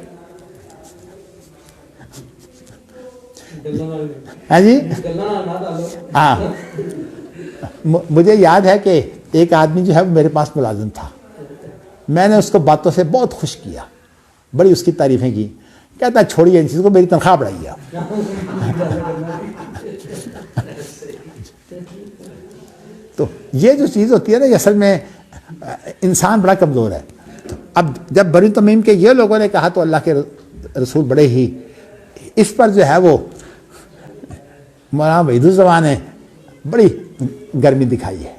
ہاں جی ہاں. مجھے یاد ہے کہ ایک آدمی جو ہے وہ میرے پاس ملازم تھا، میں نے اس کو باتوں سے بہت خوش کیا، بڑی اس کی تعریفیں کی. کہتا چھوڑیے ان چیزوں کو، میری تنخواہ بڑھائیے آپ. تو یہ جو چیز ہوتی ہے نا یہ اصل میں انسان بڑا کمزور ہے. اب جب بنو تمیم کے یہ لوگوں نے کہا تو اللہ کے رسول بڑے ہی اس پر جو ہے وہ مولانا وحید الزمان نے بڑی گرمی دکھائی ہے.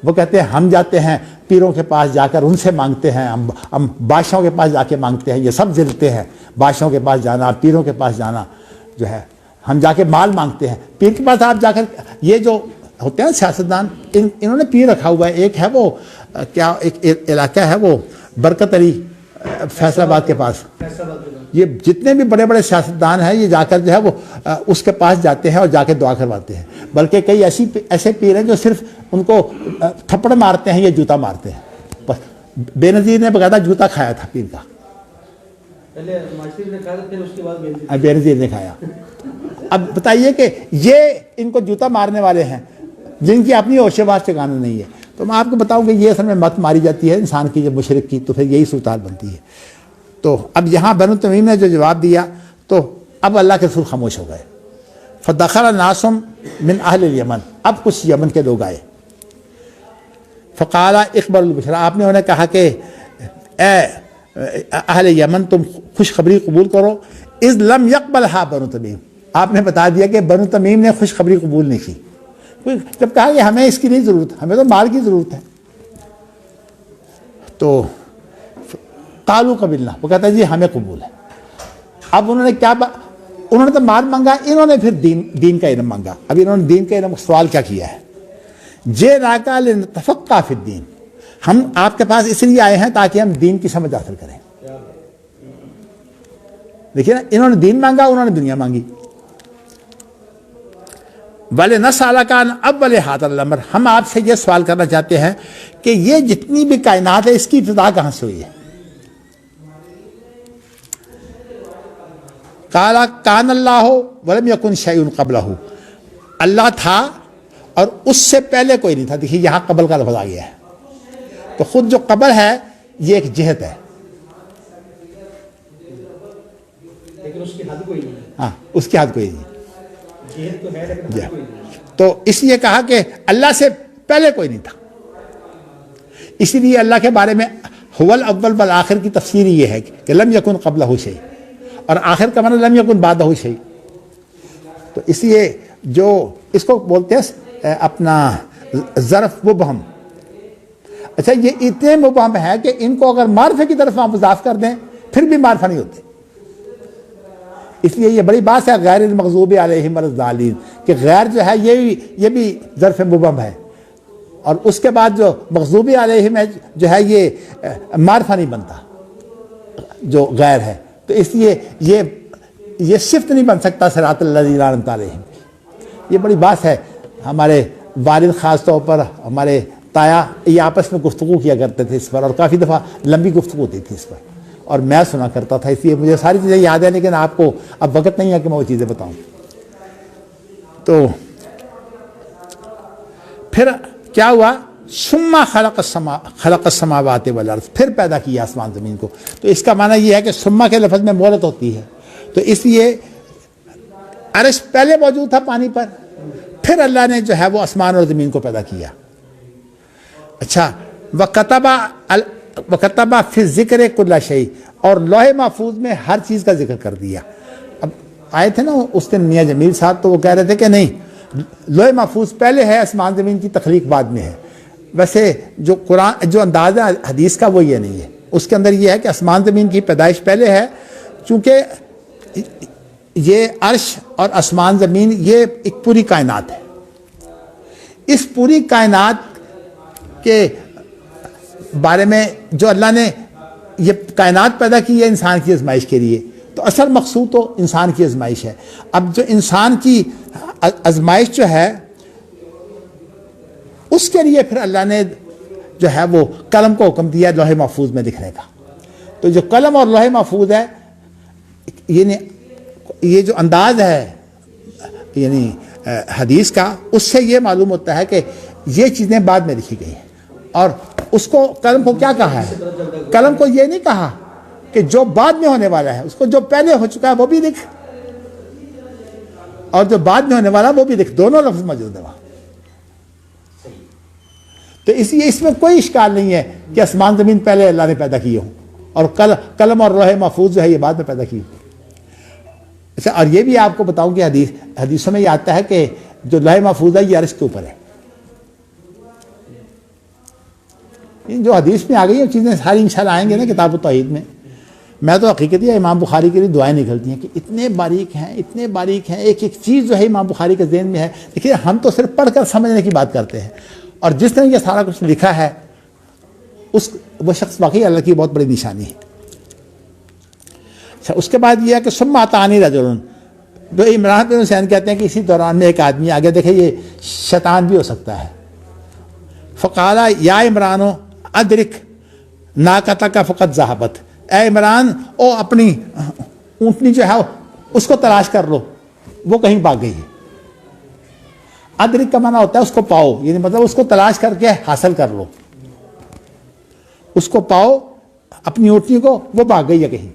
وہ کہتے ہیں ہم جاتے ہیں پیروں کے پاس جا کر ان سے مانگتے ہیں, ہم بادشاہوں کے پاس جا کے مانگتے ہیں, یہ سب ضلتے ہیں بادشاہوں کے پاس جانا, پیروں کے پاس جانا جو ہے, ہم جا کے مال مانگتے ہیں پیر کے پاس. آپ جا کر یہ جو ہوتے ہیں سیاستدان انہوں نے پیر رکھا ہوا ہے. ایک ہے وہ کیا ایک علاقہ ہے وہ برکت علی فیصل آباد کے پاس, یہ جتنے بھی بڑے بڑے سیاستدان ہیں یہ جا کر جو ہے وہ اس کے پاس جاتے ہیں اور جا کے دعا کرواتے ہیں. بلکہ کئی ایسے پیر ہیں جو صرف ان کو تھپڑ مارتے ہیں یا جوتا مارتے ہیں. بس بے نظیر نے باقاعدہ جوتا کھایا تھا پیر کا, پہلے معاشرے نے کھایا پھر اس کے بعد بے نظیر نے کھایا. اب بتائیے کہ یہ ان کو جوتا مارنے والے ہیں جن کی اپنی ہوش باز ٹھکانا نہیں ہے. تو میں آپ کو بتاؤں کہ یہ اصل میں مت ماری جاتی ہے انسان کی جب مشرک کی, تو پھر یہی صورتحال بنتی ہے. تو اب یہاں بنو تمیم نے جو جواب دیا تو اب اللہ کے رسول خاموش ہو گئے. فدخل ناس من اہل الیمن, اب کچھ یمن کے لوگ آئے. فقال اخبر البشرا, آپ نے انہیں کہا کہ اے اہل یمن تم خوشخبری قبول کرو. اذ لم یقبلھا بنو تمیم, آپ نے بتا دیا کہ بنو تمیم نے خوشخبری قبول نہیں کی. جب کہا کہ ہمیں اس کی نہیں ضرورت, ہمیں تو مال کی ضرورت ہے. تو قالوا قبلنا, وہ کہتا ہے جی ہمیں قبول ہے. اب انہوں نے کیا انہوں نے تو مال مانگا, انہوں نے پھر دین کا علم مانگا. اب انہوں نے دین کا علم سوال کیا کیا ہے, جئناک لنتفقہ فی الدین, ہم آپ کے پاس اس لیے آئے ہیں تاکہ ہم دین کی سمجھ حاصل کریں. دیکھیے نا, انہوں نے دین مانگا, انہوں نے دنیا مانگی. وَلِنَسْأَلَكَ عَنْ أَوَّلِ هَٰذَا الْأَمْرِ, ہم آپ سے یہ سوال کرنا چاہتے ہیں کہ یہ جتنی بھی کائنات ہے اس کی ابتدا کہاں سے ہوئی ہے. قَالَ كَانَ اللَّهُ وَلَمْ يَكُنْ شَيْءٌ قَبْلَهُ, اللہ تھا اور اس سے پہلے کوئی نہیں تھا. دیکھیے یہاں قبل کا لفظ آ گیا ہے, تو خود جو قبل ہے یہ ایک جہت ہے, لیکن اس کی حد کوئی نہیں ہے. ہاں اس کی حد کوئی نہیں. جہت تو ہے لیکن حد کوئی نہیں ہے. تو اس لیے کہا کہ اللہ سے پہلے کوئی نہیں تھا. اسی لیے اللہ کے بارے میں هو الاول والآخر کی تفسیر یہ ہے کہ لم یکن قبلہ شیء, اور آخر کا معنی لم یکن بعدہ شیء. تو اس لیے جو اس کو بولتے ہیں اپنا ظرف مبہم. اچھا یہ اتنے مبہم ہے کہ ان کو اگر معرفے کی طرف آپ اضاف کر دیں پھر بھی معرفہ نہیں ہوتے. اس لیے یہ بڑی بات ہے غیر المغضوب علیہم ولا الضالین, کہ غیر جو ہے یہ بھی ظرف مبہم ہے, اور اس کے بعد جو مغضوب علیہم ہے جو ہے یہ معرفہ نہیں بنتا جو غیر ہے. تو اس لیے یہ صفت نہیں بن سکتا صراط الذین انعمت علیہم. یہ بڑی بات ہے. ہمارے والد خاص طور پر ہمارے تایا یہ آپس میں گفتگو کیا کرتے تھے اس پر, اور کافی دفعہ لمبی گفتگو ہوتی تھی اس پر, اور میں سنا کرتا تھا. اس لیے مجھے ساری چیزیں یاد ہیں, لیکن آپ کو اب وقت نہیں ہے کہ میں وہ چیزیں بتاؤں. تو پھر کیا ہوا, ثم خلق السماوات والارض, پھر پیدا کیا آسمان زمین کو. تو اس کا معنی یہ ہے کہ ثم کے لفظ میں مہلت ہوتی ہے. تو اس لیے عرش پہلے موجود تھا پانی پر, پھر اللہ نے جو ہے وہ آسمان اور زمین کو پیدا کیا. اچھا, وَكَتَبَ فِي الذِّكْرِ كُلَّ شَيْءٍ, اور لوح محفوظ میں ہر چیز کا ذکر کر دیا. اب آئے تھے نا اس دن میاں جمیل صاحب, تو وہ کہہ رہے تھے کہ نہیں لوح محفوظ پہلے ہے, آسمان زمین کی تخلیق بعد میں ہے. ویسے جو قرآن جو انداز ہے حدیث کا وہ یہ نہیں ہے. اس کے اندر یہ ہے کہ آسمان زمین کی پیدائش پہلے ہے, چونکہ یہ عرش اور آسمان زمین یہ ایک پوری کائنات ہے. اس پوری کائنات کے بارے میں جو اللہ نے یہ کائنات پیدا کی ہے انسان کی آزمائش کے لیے, تو اصل مقصود تو انسان کی آزمائش ہے. اب جو انسان کی آزمائش جو ہے اس کے لیے پھر اللہ نے جو ہے وہ قلم کو حکم دیا لوح محفوظ میں لکھنے کا. تو جو قلم اور لوح محفوظ ہے, یعنی یہ جو انداز ہے یعنی حدیث کا, اس سے یہ معلوم ہوتا ہے کہ یہ چیزیں بعد میں لکھی گئی ہیں. اور اس کو قلم کو کیا کہا ہے, قلم کو یہ نہیں کہا کہ جو بعد میں ہونے والا ہے, اس کو جو پہلے ہو چکا ہے وہ بھی لکھ, اور جو بعد میں ہونے والا وہ بھی لکھ, دونوں لفظ موجود ہے وہاں. تو اس لیے اس میں کوئی اشکال نہیں ہے کہ آسمان زمین پہلے اللہ نے پیدا کیے ہوں. اور قلم اور لوح محفوظ جو ہے یہ بعد میں پیدا کی. اچھا، اور یہ بھی آپ کو بتاؤں کہ حدیثوں میں یہ آتا ہے کہ جو لوح محفوظ ہے یہ عرش کے اوپر ہے. جو حدیث میں آ گئی ہیں چیزیں ساری انشاءاللہ آئیں گے نا کتاب التوحید میں. میں تو حقیقت یہ امام بخاری کے لیے دعائیں نکلتی ہیں کہ اتنے باریک ہیں, ایک ایک چیز جو ہے امام بخاری کے ذہن میں ہے. دیکھیے ہم تو صرف پڑھ کر سمجھنے کی بات کرتے ہیں, اور جس نے یہ سارا کچھ لکھا ہے وہ شخص واقعی اللہ کی بہت بڑی نشانی ہے. اچھا, اس کے بعد یہ ہے کہ ثم اتانی رجل, جو عمران بن حسین کہتے ہیں کہ اسی دوران میں ایک آدمی آگے, دیکھیں یہ شیطان بھی ہو سکتا ہے. فقال یا عمران ادرک ناقتک فقد ذهبت, اے عمران او اپنی اونٹنی جو ہے اس کو تلاش کر لو, وہ کہیں بھاگ گئی ہے. ادرک کا معنی ہوتا ہے اس کو پاؤ, یعنی مطلب اس کو تلاش کر کے حاصل کر لو, اس کو پاؤ اپنی اونٹنی کو, وہ بھاگ گئی ہے کہیں.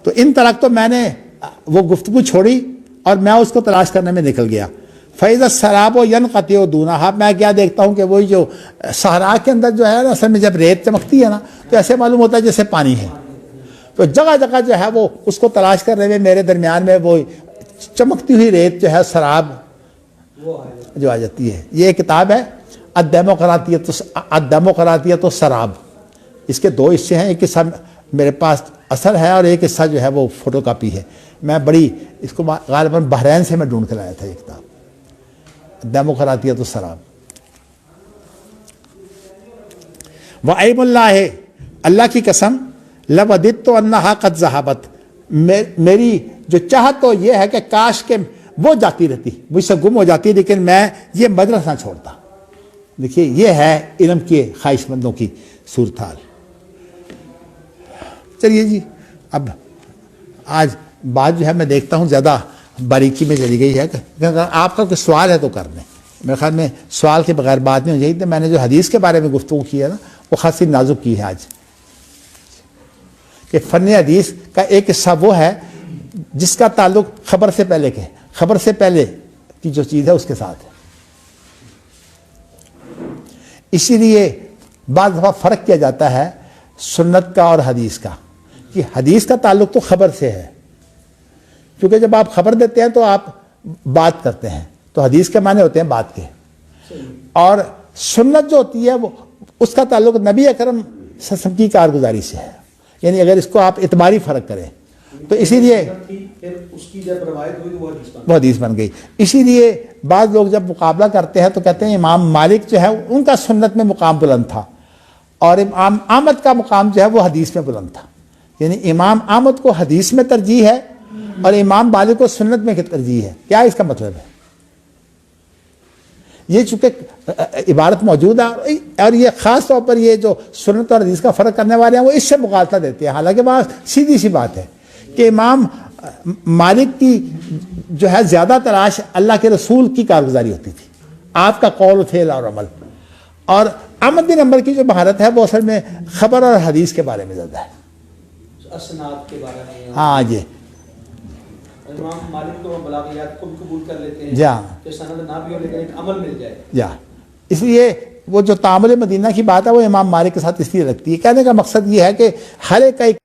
تو ان طرح تو میں نے وہ گفتگو چھوڑی اور میں اس کو تلاش کرنے میں نکل گیا. فَإِذَا السَّرَابُ يَنْقَطِعُ دُونَهَا, میں کیا دیکھتا ہوں کہ وہی جو صحرا کے اندر جو ہے نا, اصل میں جب ریت چمکتی ہے نا تو ایسے معلوم ہوتا ہے جیسے پانی ہے. تو جگہ جگہ جو ہے وہ اس کو تلاش کرنے میں میرے درمیان میں وہ چمکتی ہوئی ریت جو ہے سراب جو آ جاتی ہے. یہ کتاب ہے الدیمقراطیۃ السراب. اس کے دو حصے ہیں, ایک حصہ میرے پاس اصل ہے اور ایک حصہ جو ہے وہ فوٹو کاپی ہے. میں بڑی اس کو غالباً بحرین سے میں ڈھونڈ کے لایا تھا یہ کتاب, دیمقراطیۃ السراب. وَأَيْمُ اللَّهِ, اللہ کی قسم, لَوَدِدتُّ أَنَّهَا قَدْ ذَهَبَتْ, میری جو چاہت تو یہ ہے کہ کاش کہ وہ جاتی رہتی, مجھ سے گم ہو جاتی, لیکن میں یہ مدرسہ نہ چھوڑتا. دیکھیے یہ ہے علم کے خواہش مندوں کی صورتحال. چلیے جی, اب آج بات جو ہے میں دیکھتا ہوں زیادہ باریکی میں چلی گئی ہے. اگر آپ کا کوئی سوال ہے تو کر لیں, میرے خیال میں سوال کے بغیر بات نہیں ہو جائے. میں نے جو حدیث کے بارے میں گفتگو کی ہے نا وہ خاصی نازک کی ہے آج, کہ فن حدیث کا ایک حصہ وہ ہے جس کا تعلق خبر سے پہلے کی جو چیز ہے اس کے ساتھ ہے. اسی لیے بعض دفعہ فرق کیا جاتا ہے سنت کا اور حدیث کا, کہ حدیث کا تعلق تو خبر سے ہے, کیونکہ جب آپ خبر دیتے ہیں تو آپ بات کرتے ہیں, تو حدیث کے معنی ہوتے ہیں بات کے. اور سنت جو ہوتی ہے وہ اس کا تعلق نبی اکرم صلی اللہ علیہ وسلم کی کارگزاری سے ہے. یعنی اگر اس کو آپ اعتباری فرق کریں تو اسی لیے وہ حدیث بن گئی. اسی لیے بعض لوگ جب مقابلہ کرتے ہیں تو کہتے ہیں امام مالک جو ہے ان کا سنت میں مقام بلند تھا, اور امام احمد کا مقام جو ہے وہ حدیث میں بلند تھا. یعنی امام احمد کو حدیث میں ترجیح ہے اور امام مالک کو سنت میں ترجیح ہے. کیا اس کا مطلب ہے؟ یہ چونکہ عبارت موجود ہے, اور یہ خاص طور پر یہ جو سنت اور حدیث کا فرق کرنے والے ہیں وہ اس سے مغالطہ دیتے ہیں. حالانکہ بات سیدھی سی بات ہے کہ امام مالک کی جو ہے زیادہ تلاش اللہ کے رسول کی کارگزاری ہوتی تھی, آپ کا قول و فعل اور عمل. اور احمد بن حنبل کی جو مہارت ہے وہ اصل میں خبر اور حدیث کے بارے میں زیادہ ہے, اسناد کے بارے میں. ہاں جی, امام مالک تو بلاغیات کو بھی قبول کر لیتے ہیں, جا کہ سند نہ بھی ہو لیکن ایک عمل مل جائے. جا اس لیے وہ جو تعامل مدینہ کی بات ہے وہ امام مالک کے ساتھ اس لیے رکھتی ہے. کہنے کا مقصد یہ ہے کہ ہر ایک کا ایک